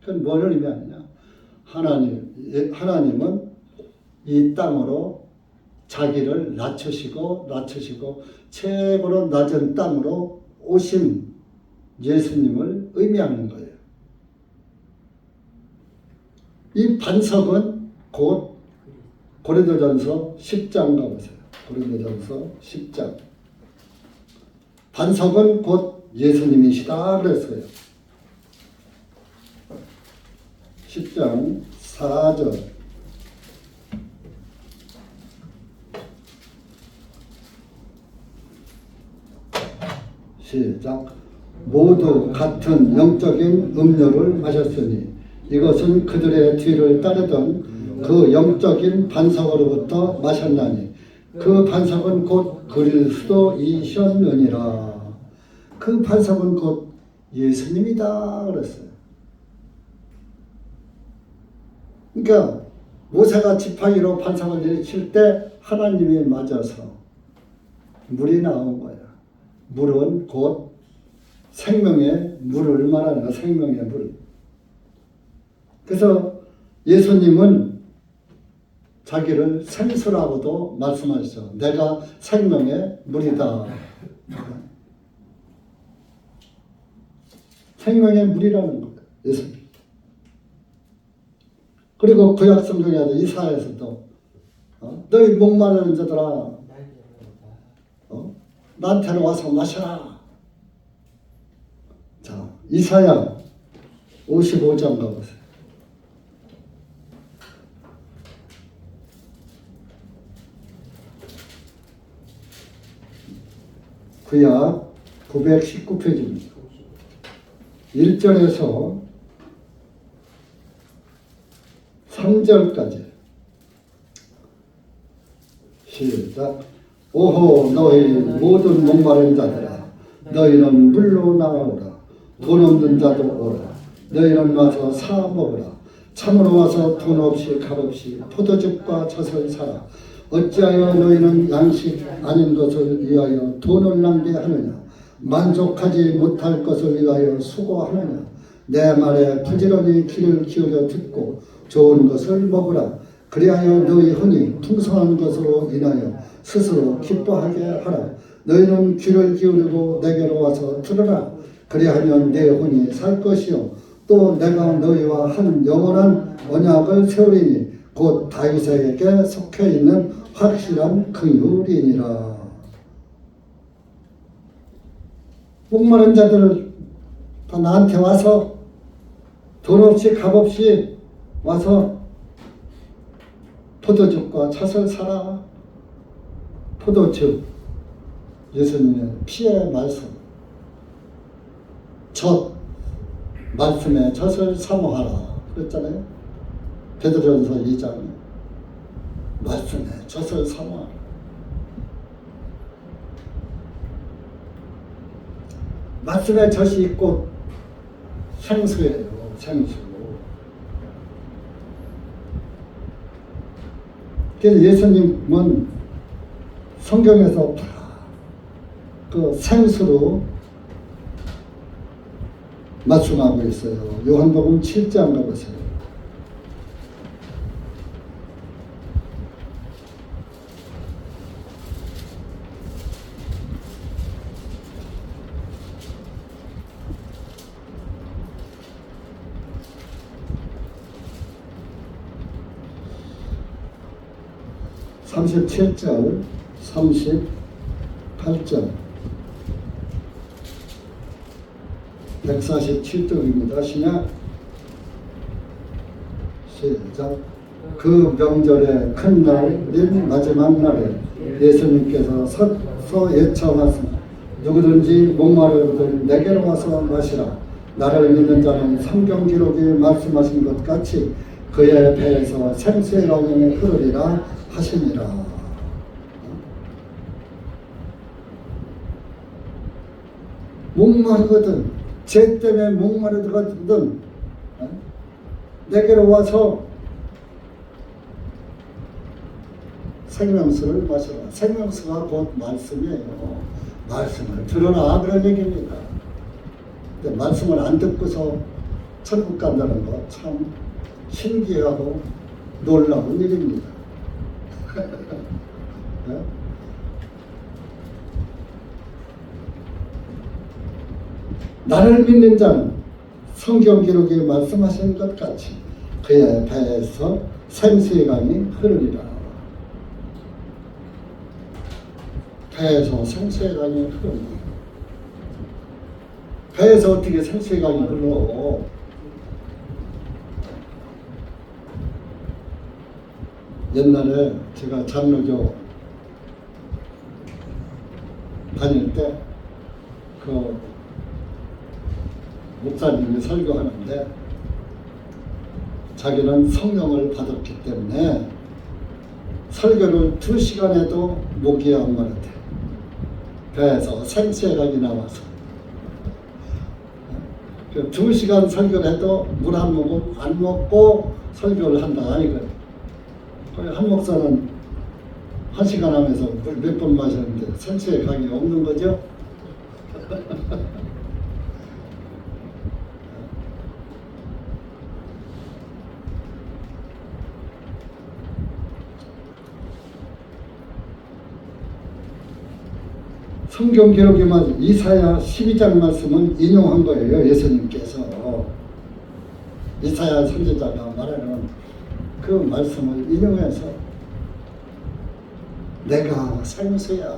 그건 뭘 의미하느냐? 하나님은 이 땅으로 자기를 낮추시고 최고로 낮은 땅으로 오신 예수님을 의미하는 거예요. 이 반석은 곧 고린도전서 10장 가보세요. 고린도전서 10장. 반석은 곧 예수님이시다 그랬어요. 10장 4절. 시작. 모두 같은 영적인 음료를 마셨으니 이것은 그들의 뒤를 따르던 그 영적인 반석으로부터 마셨나니 그 반석은 곧 그리스도이셨느니라. 그 반석은 곧 예수님이다 그랬어요. 그러니까 모세가 지팡이로 반석을 내리칠 때 하나님이 맞아서 물이 나온 거야. 물은 곧 생명의 물을 말하는 거야. 생명의 물. 그래서 예수님은 자기를 생수라고도 말씀하시죠. 내가 생명의 물이다. 생명의 물이라는 거예요. 예수님. 그리고 구약 성경에도 이사야에서도 너희 목마른 자들아 나한테로 와서 마셔라. 자, 이사야 55장 가보세요. 구약 919페이지입니다. 1절에서 3절까지 시작. 오호 너희 모든 목마른 자들아 너희는 물로 나오라. 돈 없는 자도 오라. 너희는 와서 사 먹으라. 참으로 와서 돈 없이 값 없이 포도즙과 젖을 사라. 어찌하여 너희는 양식 아닌 것을 위하여 돈을 낭비하느냐. 만족하지 못할 것을 위하여 수고하느냐. 내 말에 부지런히 귀를 기울여 듣고 좋은 것을 먹으라. 그리하여 너희 흔히 풍성한 것으로 인하여 스스로 기뻐하게 하라. 너희는 귀를 기울이고 내게로 와서 들으라. 그리하면 내 혼이 살 것이요 또 내가 너희와 한 영원한 언약을 세우리니 곧 다윗에게 속해 있는 확실한 긍휼이니라. 목마른 자들을 다 나한테 와서 돈 없이 값 없이 와서 포도즙과 젖을 사라. 포도즙, 예수님의 피의 말씀. 젖, 말씀의 젖을 사모하라. 그랬잖아요. 베드로전서 2장. 말씀의 젖을 사모하라. 말씀의 젖이 있고 생수예요. 생수. 그래서 예수님은 성경에서 다 그 생수로 말씀하고 있어요. 요한복음 7장 가보세요. (37절) 38절 147쪽입니다. 시작. 시작. 그 명절의 큰 날인 마지막 날에 예수님께서 서서 예청하시니 누구든지 목마르거든 내게로 와서 마시라. 나를 믿는 자는 성경 기록이 말씀하신 것 같이 그의 배에서 생수의 강이 흐르리라 하시니라. 목마르거든, 죄 때문에 목마르거든 내게로 와서 생명수를 마셔라. 생명수가 곧 말씀이에요. 말씀을 들어라 그런 얘기입니다. 근데 말씀을 안 듣고서 천국 간다는 거 참 신기하고 놀라운 일입니다. 네? 나를 믿는 자는 성경 기록에 말씀하신 것 같이 그의 배에서 생수의 강이 흐르리라. 배에서 생수의 강이 흐르니 배에서 어떻게 생수의 강이 흘러? 옛날에 제가 장로교 다닐 때 그 목사님이 설교하는데 자기는 성령을 받았기 때문에 설교를 2시간 해도 목이 안 마르대. 배에서 생수의 강이 나와서 2시간 설교를 해도 물 한 모금 안 먹고 설교를 한다 이거예요. 한 목사는 1시간 하면서 물 몇 번 마셨는데 생수의 강이 없는 거죠. 성경 기록에만 이사야 12장 말씀은 인용한 거예요. 예수님께서 이사야 선지자가 말하는 그 말씀을 인용해서 내가 생수야.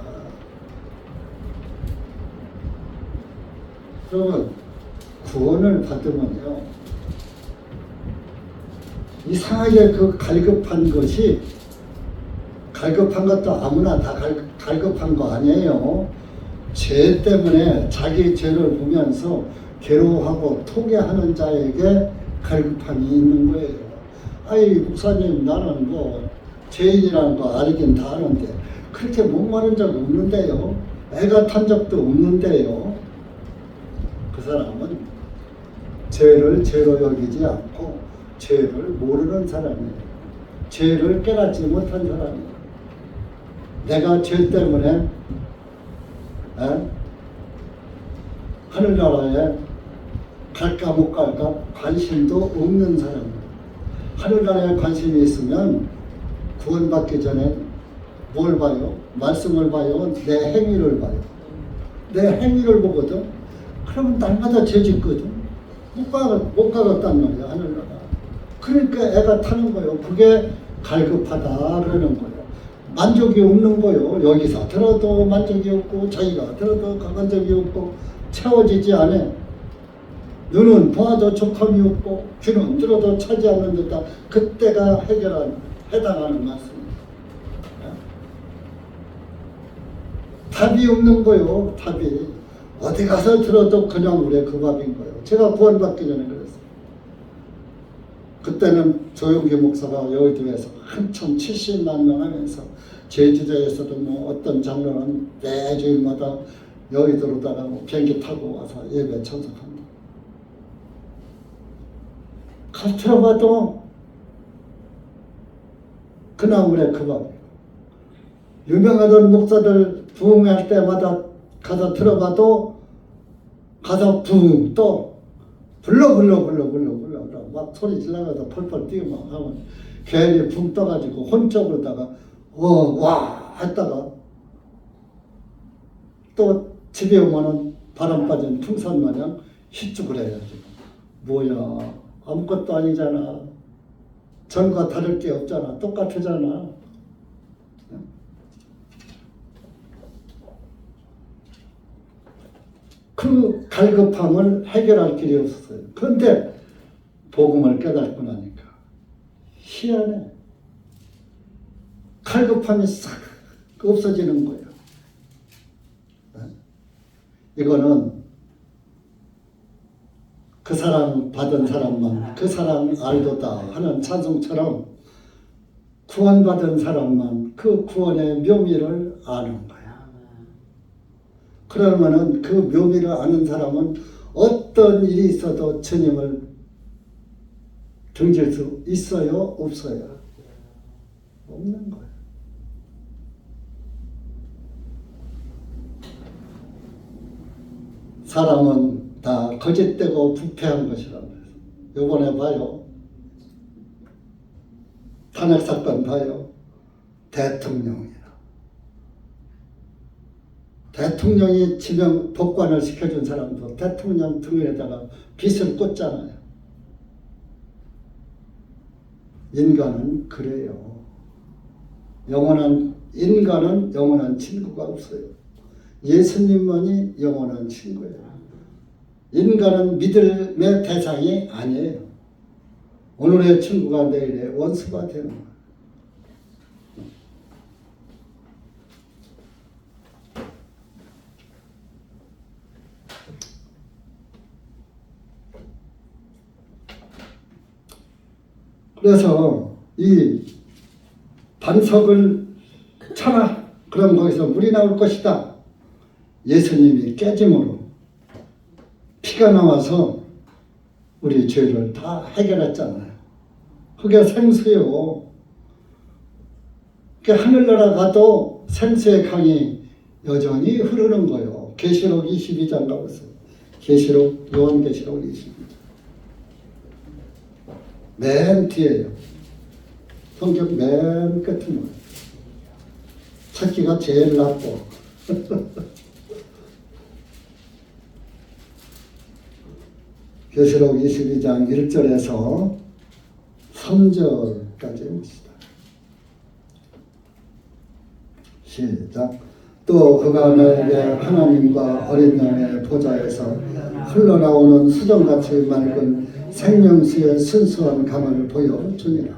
그러면 구원을 받으면요 이상하게 그 갈급한 것이 갈급한 것도 아무나 다 갈급한 거 아니에요. 죄 때문에 자기 죄를 보면서 괴로워하고 토개하는 자에게 갈급함이 있는 거예요. 아이 목사님 나는 뭐 죄인이라는 거 알긴 다 아는데 그렇게 목마른 적 없는데요. 애가 탄 적도 없는데요. 그 사람은 죄를 죄로 여기지 않고 죄를 모르는 사람이에요. 죄를 깨닫지 못한 사람이에요. 내가 죄 때문에 하늘나라에 갈까 못 갈까 관심도 없는 사람이에요. 하늘나라에 관심이 있으면 구원받기 전에 뭘 봐요? 말씀을 봐요? 내 행위를 봐요. 내 행위를 보거든. 그러면 날마다 죄 짓거든. 못 가겠단 말이야, 하늘나라. 그러니까 애가 타는 거예요. 그게 갈급하다 그러는 거예요. 만족이 없는 거예요. 여기서 들어도 만족이 없고 저희가 들어도 만족이 없고 채워지지 않아. 눈은 봐도 족함이 없고 귀는 들어도 차지 않는 듯다. 그때가 해당하는 말씀입니다. 답이 없는 거예요. 답이. 어디 가서 들어도 그냥 우리 그 밥인 거예요. 제가 구원받기 전에 그랬어요. 그때는 조용기 목사가 여의도에서 한참 70만 명 하면서 제주도에서도 뭐 어떤 장로는 매주일마다 여의도로다가 뭐 비행기 타고 와서 예배 참석합니다. 가서 들어봐도 그 나물에 그 밥. 유명하던 목사들 부흥할 때마다 가서 들어봐도 가서 부흥 또 불러 막 소리 질러가서 펄펄 뛰고 막 하면 괜히 붕 떠가지고 혼적으로다가 와 했다가 또 집에 오면은 바람 빠진 풍선 마냥 희죽을 해야지. 뭐야 아무것도 아니잖아. 전과 다를 게 없잖아. 똑같으잖아. 그 갈급함을 해결할 길이 없었어요. 그런데 복음을 깨닫고 나니까 희한해. 갈급함이 싹 없어지는 거예요. 이거는 그 사랑 받은 사람만 그 사랑 알도다 하는 찬송처럼 구원받은 사람만 그 구원의 묘미를 아는 거야. 그러면은 그 묘미를 아는 사람은 어떤 일이 있어도 주님을 등질 수 있어요? 없어요? 없는 거예요. 사람은 다 거짓되고 부패한 것이라고 해서 요번에 봐요. 탄핵 사건 봐요. 대통령이 지명 복관을 시켜준 사람도 대통령 등에다가 빚을 꽂잖아요. 인간은 그래요. 인간은 영원한 친구가 없어요. 예수님만이 영원한 친구예요. 인간은 믿음의 대상이 아니에요. 오늘의 친구가 내일의 원수가 되는 거예요. 그래서 이 반석을 쳐라. 그럼 거기서 물이 나올 것이다. 예수님이 깨짐으로 피가 나와서 우리 죄를 다 해결했잖아요. 그게 생수요. 하늘나라 가도 생수의 강이 여전히 흐르는 거예요. 계시록 22장 가보세요. 요한계시록 22장. 맨 뒤에요. 성경 맨 끝은 뭐예요? 찾기가 제일 나빠. 계시록 22장 1절에서 3절까지 봅시다. 시작. 또 그가 너에게 하나님과 어린 양의 보좌에서 흘러나오는 수정같이 맑은 생명수의 순수한 강을 보여주니라.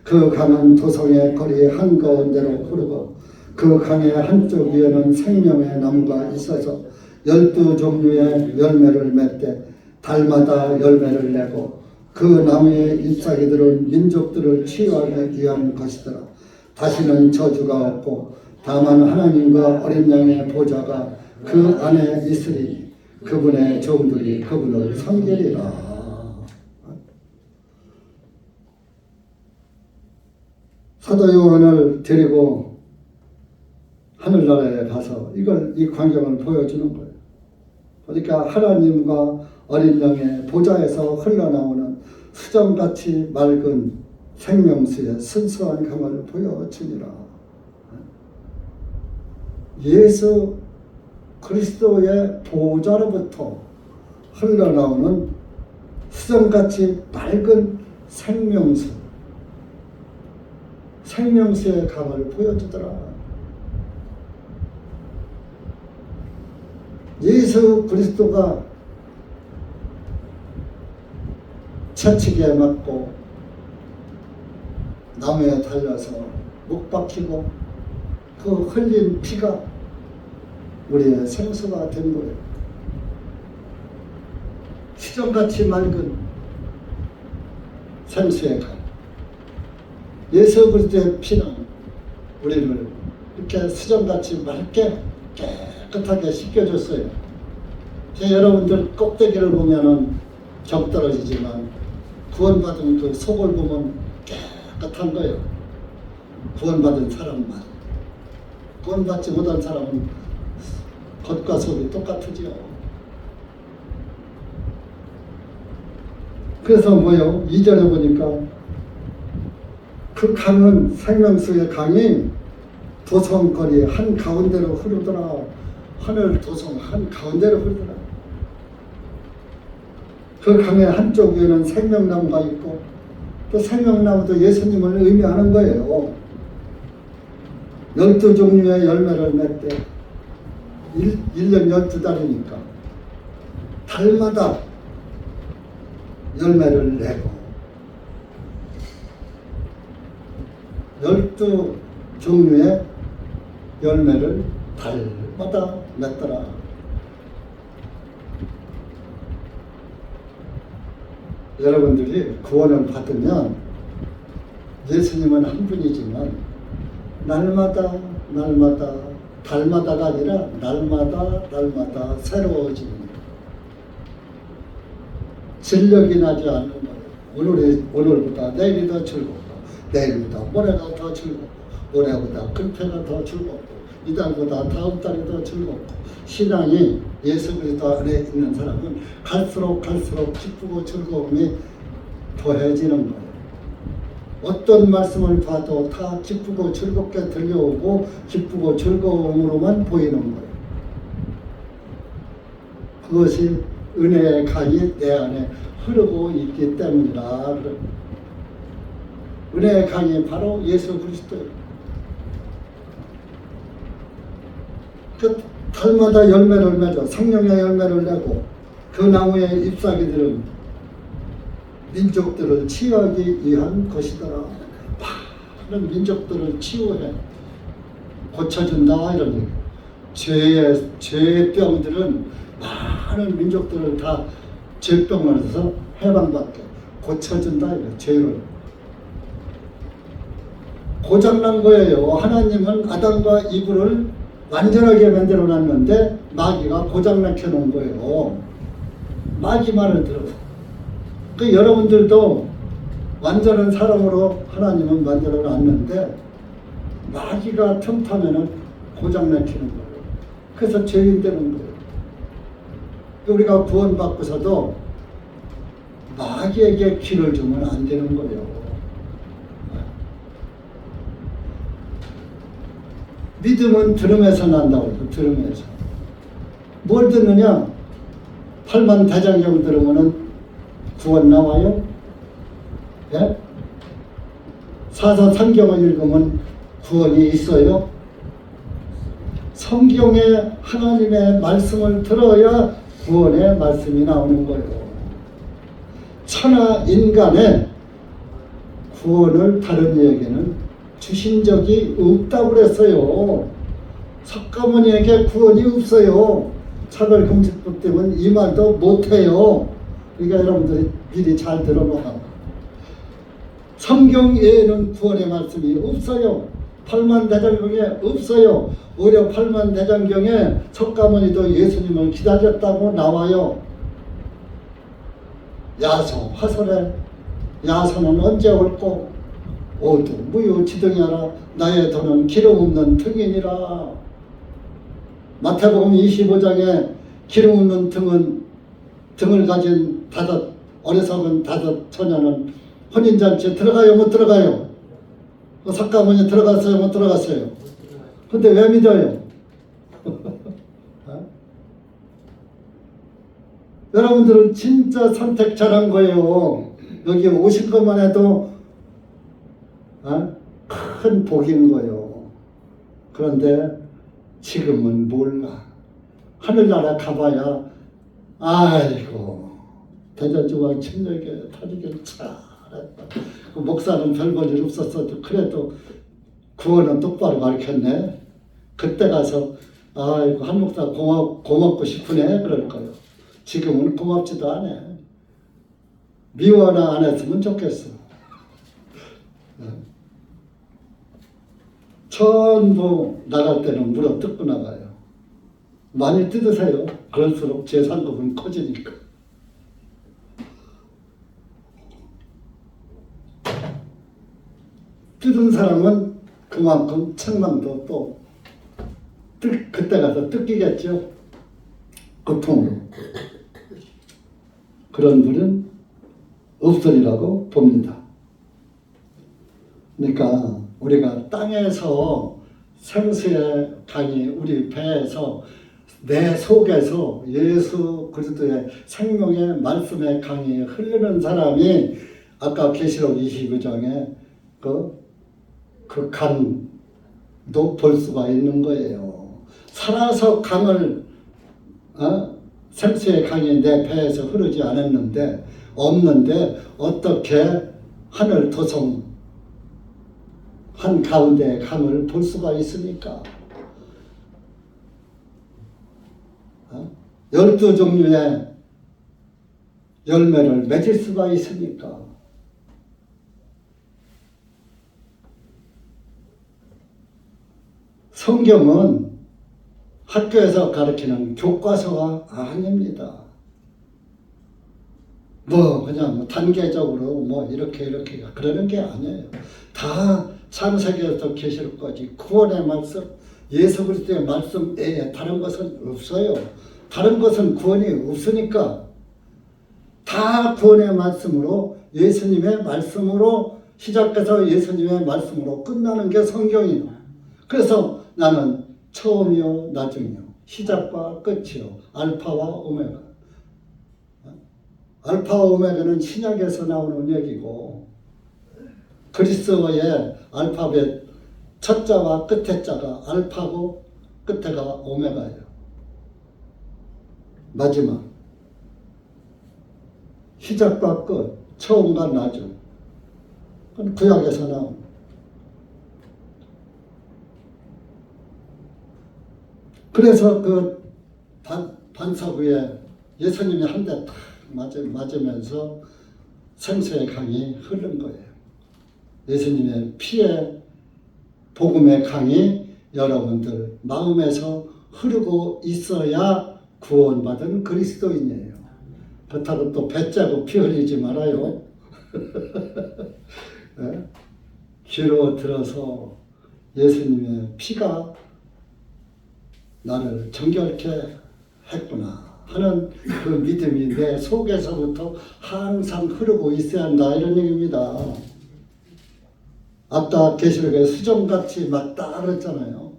그 강은 도성의 거리 한가운데로 흐르고 그 강의 한쪽 위에는 생명의 나무가 있어서 12종류의 열매를 맺되 달마다 열매를 내고 그 나무의 잎사귀들은 민족들을 치유하기 위한 것이더라. 다시는 저주가 없고 다만 하나님과 어린 양의 보좌가 그 안에 있으리. 그분의 종들이 그분을 섬기리라. 사도 요한을 데리고 하늘나라에 가서 이 광경을 보여주는 거예요. 그러니까 하나님과 어린 양의 보좌에서 흘러나오는 수정같이 맑은 생명수의 순수한 강을 보여주니라. 예수 그리스도의 보좌로부터 흘러나오는 수정같이 맑은 생명수의 강을 보여주더라. 예수 그리스도가 채찍에 맞고 나무에 달려서 못 박히고 그 흘린 피가 우리의 생수가 된 거예요. 수정같이 맑은 생수의 강. 예수 그리스도의 피는 우리를 이렇게 수정같이 맑게 깨끗하게 씻겨줬어요. 여러분들 껍데기를 보면은 정 떨어지지만 구원받은 그 속을 보면 깨끗한 거예요. 구원받은 사람만. 구원받지 못한 사람은 겉과 속이 똑같으지요. 그래서 뭐요? 2절에 보니까 그 강은 생명수의 강이 도성거리 한가운데로 흐르더라. 하늘 도성 한가운데로 흐르더라. 그 강의 한쪽 위에는 생명나무가 있고 또 생명나무도 예수님을 의미하는 거예요. 12종류의 열매를 맺되 1년 12달이니까 달마다 열매를 내고 12종류의 열매를 달마다 맺더라. 여러분들이 구원을 받으면 예수님은 한 분이지만 날마다 달마다가 아니라 날마다 새로워집니다. 진력이 나지 않는 거예요. 오늘보다 내일이 더 즐겁고 내일보다 모레가 더 즐겁고 모레보다 금태가 더 즐겁고 이달보다 다음 달이 더 즐겁고 신앙이 예수 그리스도 안에 있는 사람은 갈수록 기쁘고 즐거움이 더해지는 거예요. 어떤 말씀을 봐도 다 기쁘고 즐겁게 들려오고 기쁘고 즐거움으로만 보이는 거예요. 그것이 은혜의 강이 내 안에 흐르고 있기 때문이라. 은혜의 강이 바로 예수 그리스도예요. 그 달마다 열매를 맺어 성령의 열매를 내고 그 나무의 잎사귀들은 민족들을 치유하기 위한 것이더라. 많은 민족들을 치유해 고쳐준다 이런 얘기예요. 죄의 병들은 많은 민족들을 다 죄병으로서 해방받게 고쳐준다 이거예요. 죄를 고장난 거예요. 하나님은 아담과 이브를 완전하게 만들어 놨는데 마귀가 고장나게 놓은 거예요. 마귀 말을 들어서. 그 여러분들도 완전한 사람으로 하나님은 만들어 놨는데 마귀가 틈타면은 고장나키는 거예요. 그래서 죄인 되는 거예요. 우리가 구원받고서도 마귀에게 기를 주면 안 되는 거예요. 믿음은 들음에서 난다고 해요. 들음에서. 뭘 듣느냐? 8만 대장경 들으면은 구원 나와요? 예? 사사성경을 읽으면 구원이 있어요? 성경에 하나님의 말씀을 들어야 구원의 말씀이 나오는 거예요. 천하 인간의 구원을 다른 이에게는 주신 적이 없다고 그랬어요. 석가모니에게 구원이 없어요. 차별금지법 때문에 이 말도 못해요. 그러니까 여러분들이 미리 잘 들어봐. 성경 외에는 구원의 말씀이 없어요. 팔만대장경에 없어요. 오히려 팔만대장경에 석가모니도 예수님을 기다렸다고 나와요. 야소 화설에 야소는 언제 올꼬 오두 무유 지등이하라 나의 도는 기름 없는 등이니라. 마태복음 25장에 기름 없는 등을 가진 어리석은 다섯 처녀는 혼인잔치에 들어가요 못 들어가요? 석가모니 들어갔어요 못 들어갔어요? 근데 왜 믿어요? 여러분들은 진짜 선택 잘한 거예요. 여기 오신 것만 해도 큰 복인 거예요. 그런데 지금은 몰라. 하늘나라 가봐야 아이고 대전지방 침례교회 다니길 잘했다. 그 목사는 별 볼 일 없었어도 그래도 구원은 똑바로 가르쳤네. 그때 가서 아이고 한 목사 고맙고 싶으네 그럴 거예요. 지금은 고맙지도 않아. 미워나 안 했으면 좋겠어. 전부 나갈 때는 물어 뜯고 나가요. 많이 뜯으세요. 그럴수록 제 상급은 커지니까. 뜯은 사람은 그만큼 책망도 또 그때 가서 뜯기겠죠. 고통으로. 그런 분은 없으리라고 봅니다. 그러니까 우리가 땅에서 생수의 강이 우리 배에서 내 속에서 예수 그리스도의 생명의 말씀의 강이 흐르는 사람이 아까 계시록 22장에 그 강도 볼 수가 있는 거예요. 살아서 강을 생수의 강이 내 배에서 흐르지 않았는데 없는데 어떻게 하늘 도성 한가운데 강을 볼 수가 있습니까? 12종류의 열매를 맺을 수가 있습니까? 성경은 학교에서 가르치는 교과서가 아닙니다. 그냥 단계적으로 이렇게 그러는 게 아니에요. 다 창세기부터 계시록까지 구원의 말씀, 예수 그리스도의 말씀 외에 다른 것은 없어요. 다른 것은 구원이 없으니까 다 구원의 말씀으로 예수님의 말씀으로 시작해서 예수님의 말씀으로 끝나는 게 성경이에요. 그래서 나는 처음이요 나중이요 시작과 끝이요 알파와 오메가. 알파와 오메가는 신약에서 나오는 얘기고 그리스어의 알파벳 첫 자와 끝의 자가 알파고 끝에가 오메가예요. 마지막 시작과 끝 처음과 나중 그건 구약에서 나온. 그래서 그 반석 위에 예수님이 한 대 탁 맞으면서 생수의 강이 흐른 거예요. 예수님의 피의 복음의 강이 여러분들 마음에서 흐르고 있어야 구원받은 그리스도인이에요. 그렇다고 또 배짜고 피 흘리지 말아요. 네? 귀로 들어서 예수님의 피가 나를 정결케 했구나 하는 그 믿음이 내 속에서부터 항상 흐르고 있어야 한다 이런 얘기입니다. 아까 계시록에 수정같이 맞다 그랬잖아요.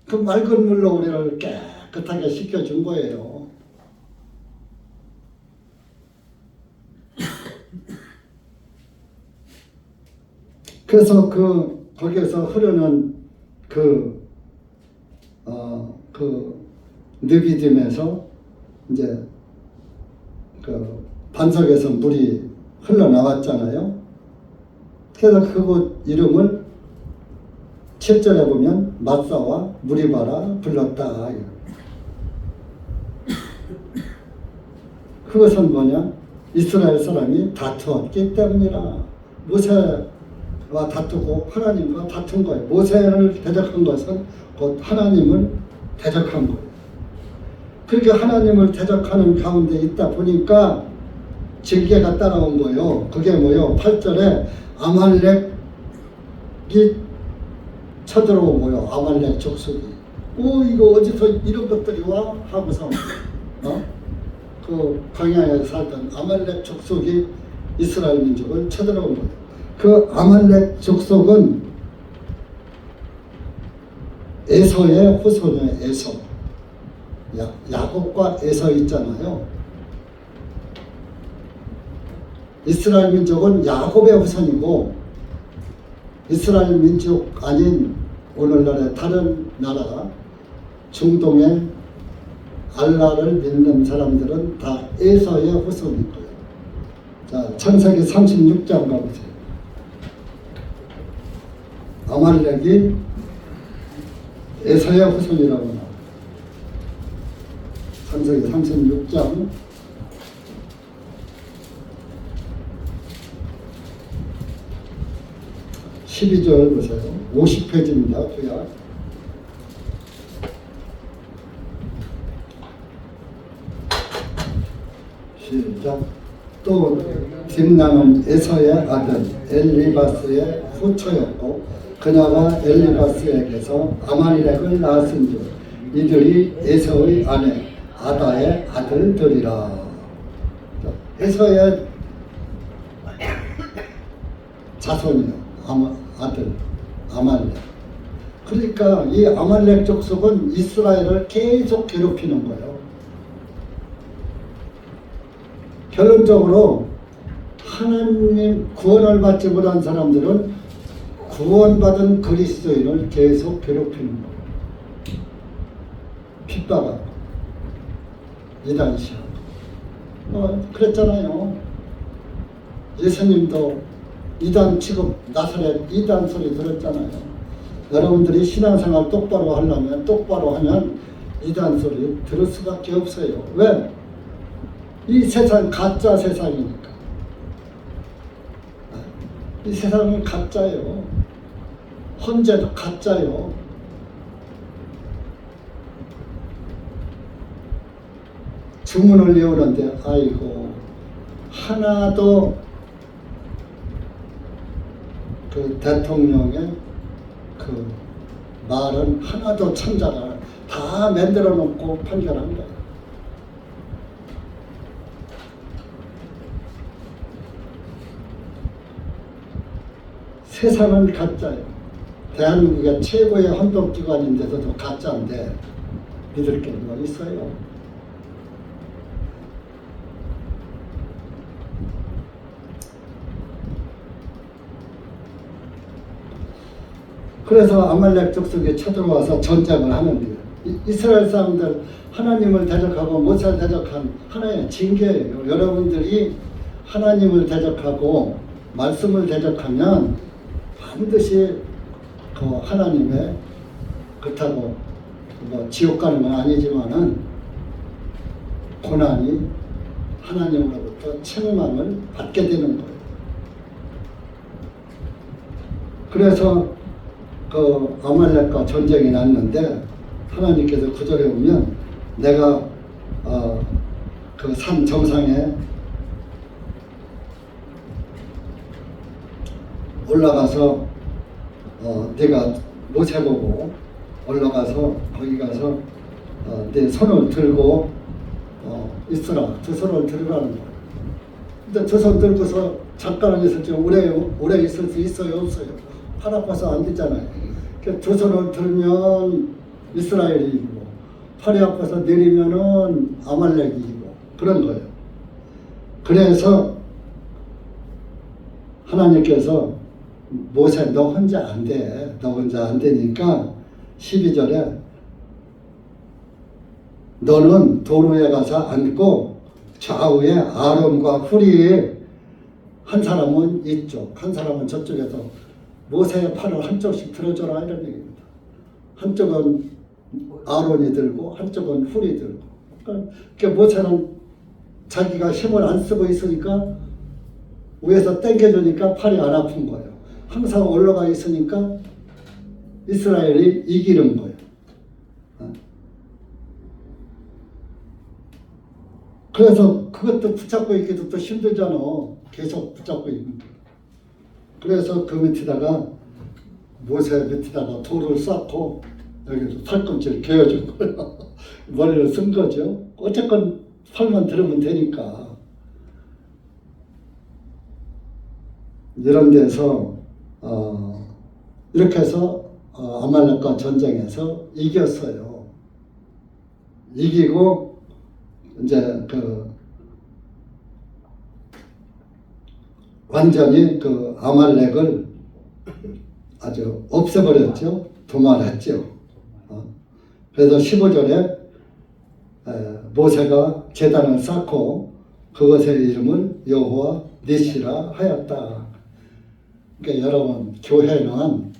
그 맑은 물로 우리를 깨끗하게 씻겨준 거예요. 그래서 거기에서 흐르는 그 느비딤에서 이제 그 반석에서 물이 흘러나왔잖아요. 그래서 그곳 이름을 7절에 보면 마사와 무리바라 불렀다. 그것은 뭐냐? 이스라엘 사람이 다투었기 때문이라. 모세와 다투고 하나님과 다툰 거예요. 모세를 대적한 것은 곧 하나님을 대적한 거예요. 그렇게 하나님을 대적하는 가운데 있다 보니까 징계가 따라온 거예요. 그게 뭐요? 8절에 아말렉이 쳐들어온 거예요. 아말렉 족속이. 이거 어디서 이런 것들이 와? 하고서 그 광야에 살던 아말렉 족속이 이스라엘 민족을 쳐들어온 거예요. 그 아말렉 족속은 에서의 후손이에요. 에서. 야곱과 에서 있잖아요. 이스라엘 민족은 야곱의 후손이고 이스라엘 민족 아닌 오늘날의 다른 나라 중동의 알라를 믿는 사람들은 다 에서의 후손인 거예요. 자, 창세기 36장 가보세요. 아말렉이 에서의 후손이라고 나와요. 창세기 36장 12절 보세요. 50페이지입니다. 구약. 시작. 또 딥나는 에서의 아들 엘리바스의 후처였고 그녀가 엘리바스에게서 아말렉을 낳았은즉 이들이 에서의 아내 아다의 아들들이라. 에서의 자손이요. 아들 아말렉. 그러니까 이 아말렉 족속은 이스라엘을 계속 괴롭히는 거예요. 결론적으로 하나님 구원을 받지 못한 사람들은 구원받은 그리스도인을 계속 괴롭히는 거예요. 핍박하고 이단시하고 그랬잖아요. 예수님도 이단 취급 나사렛 이단 소리 들었잖아요. 여러분들이 신앙생활 똑바로 하려면 똑바로 하면 이단 소리 들을 수밖에 없어요. 왜? 이 세상 가짜 세상이니까. 이 세상은 가짜예요. 헌재도 가짜예요. 주문을 외우는데 아이고 하나도 그 대통령의 그 말은 하나도 참작을 다 만들어 놓고 판결한 거예요. 세상은 가짜예요. 대한민국의 최고의 헌법기관인데도 가짜인데 믿을 게 뭐 있어요? 그래서 아말렉 족속이 쳐들어와서 전쟁을 하는데 이스라엘 사람들 하나님을 대적하고 모세를 대적한 하나의 징계예요. 여러분들이 하나님을 대적하고 말씀을 대적하면 반드시 그 하나님의 그렇다고 뭐 지옥 가는 건 아니지만은 고난이 하나님으로부터 책망을 받게 되는 거예요. 그래서 그 아말렉과 전쟁이 났는데 하나님께서 구절에 보면 내가 그 산 정상에 올라가서 네가 모세 보고 올라가서 거기 가서 네 손을 들고 있으라. 두 손을 들으라는 거예요. 근데 두 손 들고서 잠깐은 있을지 오래 있을 수 있어요 없어요? 팔 아파서 안 되잖아요. 두 손을 들면 이스라엘이 이기고 팔이 아파서 내리면은 아말렉이 이기고 그런 거예요. 그래서 하나님께서 모세 너 혼자 안 돼. 너 혼자 안 되니까 12절에 너는 도로에 가서 앉고 좌우에 아론과 훌이 한 사람은 이쪽 한 사람은 저쪽에서 모세의 팔을 한쪽씩 들어줘라 이런 얘기입니다. 한쪽은 아론이 들고 한쪽은 훌이 들고 그러니까 모세는 자기가 힘을 안 쓰고 있으니까 위에서 당겨주니까 팔이 안 아픈 거예요. 항상 올라가 있으니까 이스라엘이 이기는 거예요. 그래서 그것도 붙잡고 있기도 또 힘들잖아. 계속 붙잡고 있는 거예요. 그래서 그 밑에다가 모세 밑에다가 돌을 쌓고 여기서 팔꿈치를 개어준 거예요. 머리를 쓴 거죠. 어쨌건 팔만 들으면 되니까. 이런 데서 이렇게 해서 아말렉과 전쟁에서 이겼어요. 이기고 이제 완전히 아말렉을 아주 없애버렸죠. 도말했죠. 그래서 15절에 모세가 제단을 쌓고 그것의 이름을 여호와 니시라 하였다. 그러니까 여러분, 교회는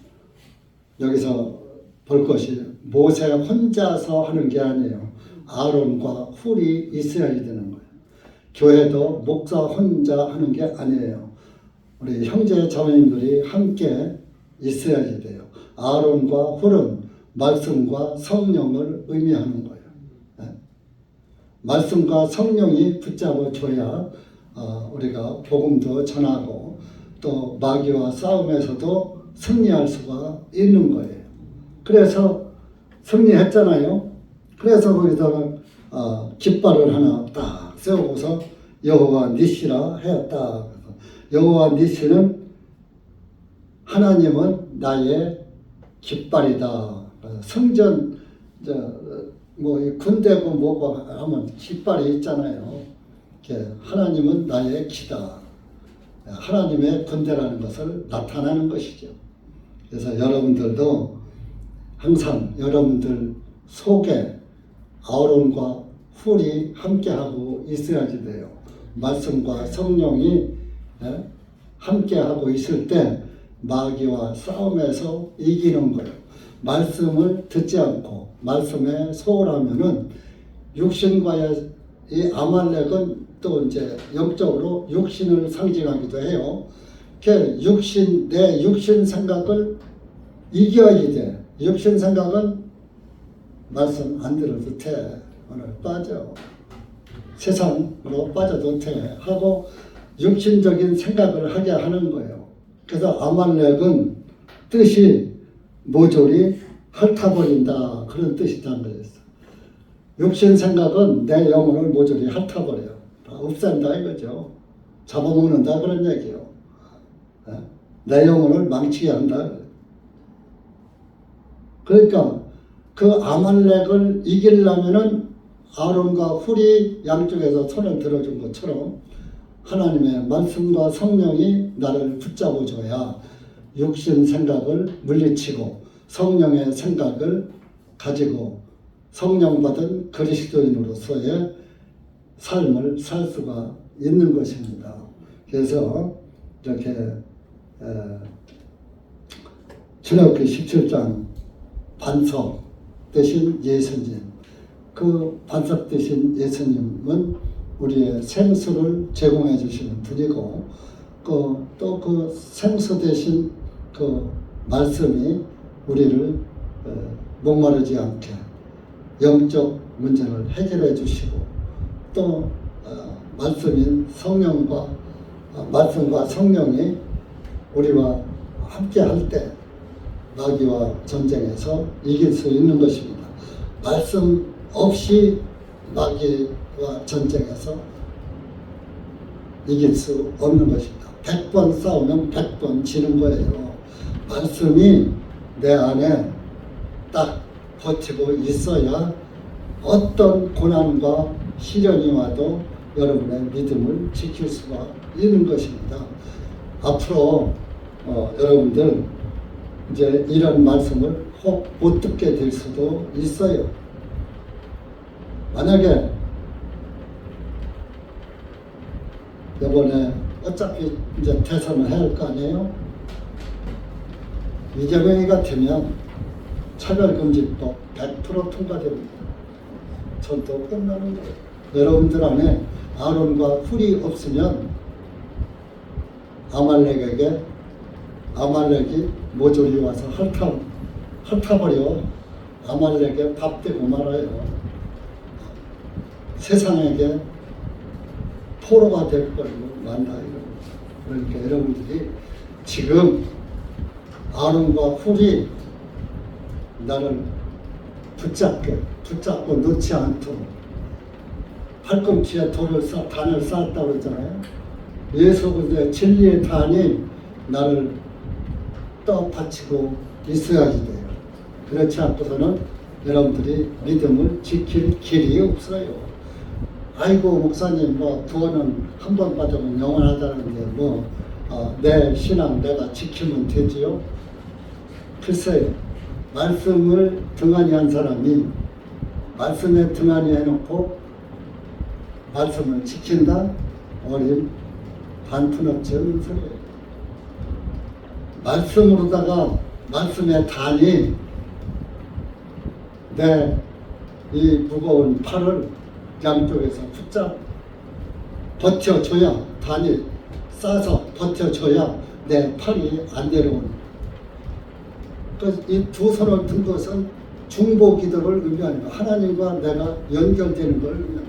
여기서 볼 것이 모세 혼자서 하는 게 아니에요. 아론과 훌이 있어야 되는 거예요. 교회도 목사 혼자 하는 게 아니에요. 우리 형제 자매님들이 함께 있어야 돼요. 아론과 훌은 말씀과 성령을 의미하는 거예요. 말씀과 성령이 붙잡아줘야 우리가 복음도 전하고 또 마귀와 싸움에서도 승리할 수가 있는 거예요. 그래서 승리했잖아요. 그래서 거기다가 깃발을 하나 딱 세우고서 여호와 니시라 하였다. 여호와 니시는 하나님은 나의 깃발이다. 성전 뭐 군대고 뭐고 하면 깃발이 있잖아요. 하나님은 나의 기다. 하나님의 군대라는 것을 나타나는 것이죠. 그래서 여러분들도 항상 여러분들 속에 아론과 훌이 함께하고 있어야지 돼요. 말씀과 성령이 함께하고 있을 때 마귀와 싸움에서 이기는 거예요. 말씀을 듣지 않고 말씀에 소홀하면은 육신과의 이 아말렉은 또 이제 영적으로 육신을 상징하기도 해요. 내 육신 생각을 이겨야 돼. 육신 생각은 말씀 안 들어도 돼. 오늘 빠져. 세상으로 빠져도 돼. 하고 육신적인 생각을 하게 하는 거예요. 그래서 아말렉은 뜻이 모조리 핥아버린다. 그런 뜻이라는 거였어. 육신 생각은 내 영혼을 모조리 핥아버려. 다 없앤다 이거죠. 잡아먹는다 그런 얘기예요. 내 영혼을 망치게 한다. 그러니까 그 아말렉을 이기려면은 아론과 훌이 양쪽에서 손을 들어준 것처럼 하나님의 말씀과 성령이 나를 붙잡아줘야 육신 생각을 물리치고 성령의 생각을 가지고 성령받은 그리스도인으로서의 삶을 살 수가 있는 것입니다. 그래서 이렇게 출애굽기 17장 반석 대신 예수님, 그 반석 대신 예수님은 우리의 생수를 제공해 주시는 분이고 또 그 생수 대신 그 말씀이 우리를 목마르지 않게 영적 문제를 해결해 주시고 또 말씀인 말씀과 성령이 우리와 함께 할 때 마귀와 전쟁에서 이길 수 있는 것입니다. 말씀 없이 마귀와 전쟁에서 이길 수 없는 것입니다. 100번 싸우면 100번 지는 거예요. 말씀이 내 안에 딱 버티고 있어야 어떤 고난과 시련이 와도 여러분의 믿음을 지킬 수가 있는 것입니다. 앞으로 여러분들 이제 이런 말씀을 혹 못 듣게 될 수도 있어요. 만약에 이번에 어차피 이제 대선을 해야 할 거 아니에요? 이재명이 같으면 차별금지법 100% 통과됩니다. 전도 끝나는 거예요. 여러분들 안에 아론과 훌이 없으면 아말렉이 모조리 와서 핥아버려. 아말렉에 밥되고 말아요. 세상에게 포로가 될거리고 만다. 그러니까 여러분들이 지금 아론과 훌이 나를 붙잡고 놓지 않도록 팔꿈치에 단을 쌓았다고 그러잖아요. 예수 그리스도의 진리의 단이 나를 떠받치고 있어야지 돼요. 그렇지 않고서는 여러분들이 믿음을 지킬 길이 없어요. 아이고 목사님 구원은 한 번 받으면 영원하다는데 내 신앙 내가 지키면 되지요? 글쎄요. 말씀을 등한히 한 사람이 말씀에 등한히 해놓고 말씀을 지킨다? 어린 반푼업체 없는 소리예요. 말씀으로다가 말씀의 단이 내 이 무거운 팔을 양쪽에서 버텨줘야, 단이 싸서 버텨줘야 내 팔이 안 내려오는. 이 두 손을 든 것은 중보기도를 의미하는 거야. 하나님과 내가 연결되는 걸 의미하는 거야.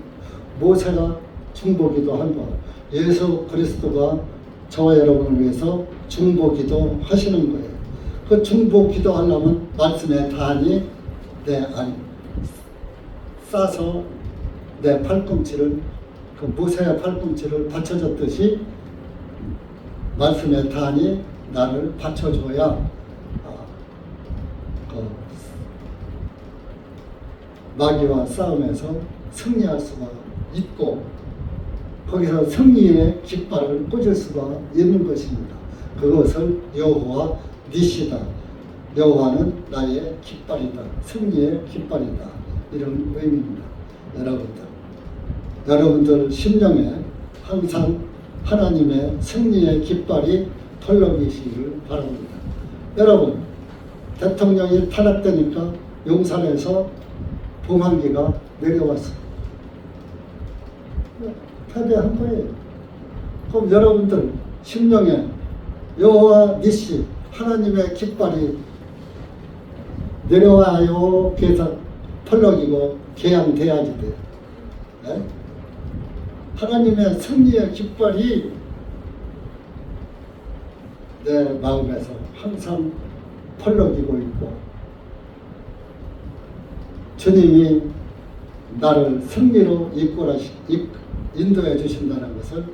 모세가 중보기도 한 거, 예수 그리스도가 저와 여러분을 위해서 중보기도 하시는 거예요. 그 중보기도 하려면 말씀의 단이 내 안 싸서 내 팔꿈치를, 그 모세의 팔꿈치를 받쳐줬듯이 말씀의 단이 나를 받쳐줘야 마귀와 싸움에서 승리할 수가 있고 거기서 승리의 깃발을 꽂을 수가 있는 것입니다. 그것을 여호와 니시다. 여호와는 나의 깃발이다. 승리의 깃발이다. 이런 의미입니다. 여러분들 심령에 항상 하나님의 승리의 깃발이 펄럭이시기를 바랍니다. 여러분, 대통령이 탄압되니까 용산에서 봉황기가 내려왔어요. 패배한 거예요. 그럼 여러분들 심령에 여호와 니시 하나님의 깃발이 내려와요. 그래서 펄럭이고 개양돼야지 돼요. 네? 하나님의 승리의 깃발이 내 마음에서 항상 펄럭이고 있고 주님이 나를 승리로 인도해 주신다는 것을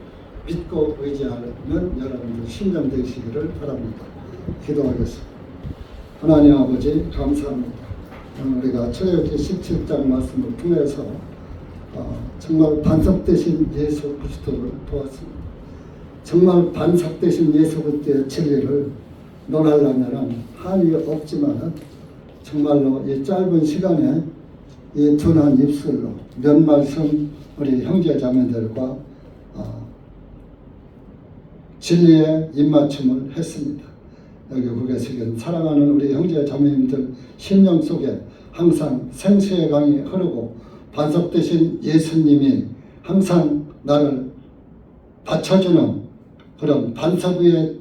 믿고 의지하는 여러분들 심령 되시기를 바랍니다. 기도하겠습니다. 하나님 아버지 감사합니다. 우리가 출애굽기 17장 말씀을 통해서 정말 반석되신 예수 그리스도를 보았습니다. 정말 반석되신 예수 그리스도의 진리를 논하려면 한이 없지만 정말로 이 짧은 시간에 이 둔한 입술로 몇 말씀 우리 형제 자매들과 진리의 입맞춤을 했습니다. 여기 국에서는 사랑하는 우리 형제 자매님들 심령 속에 항상 생수의 강이 흐르고 반석되신 예수님이 항상 나를 받쳐주는 그런 반석 위에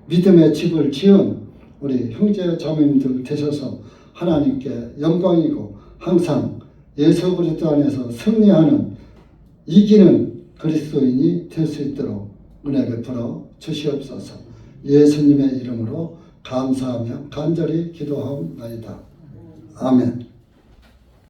믿음의 집을 지은 우리 형제 자매님들 되셔서 하나님께 영광이고 항상 예수 그리스도 안에서 승리하는 이기는 그리스도인이 될 수 있도록 은혜 베풀어 주시옵소서. 예수님의 이름으로 감사하며 간절히 기도하옵나이다. 아멘.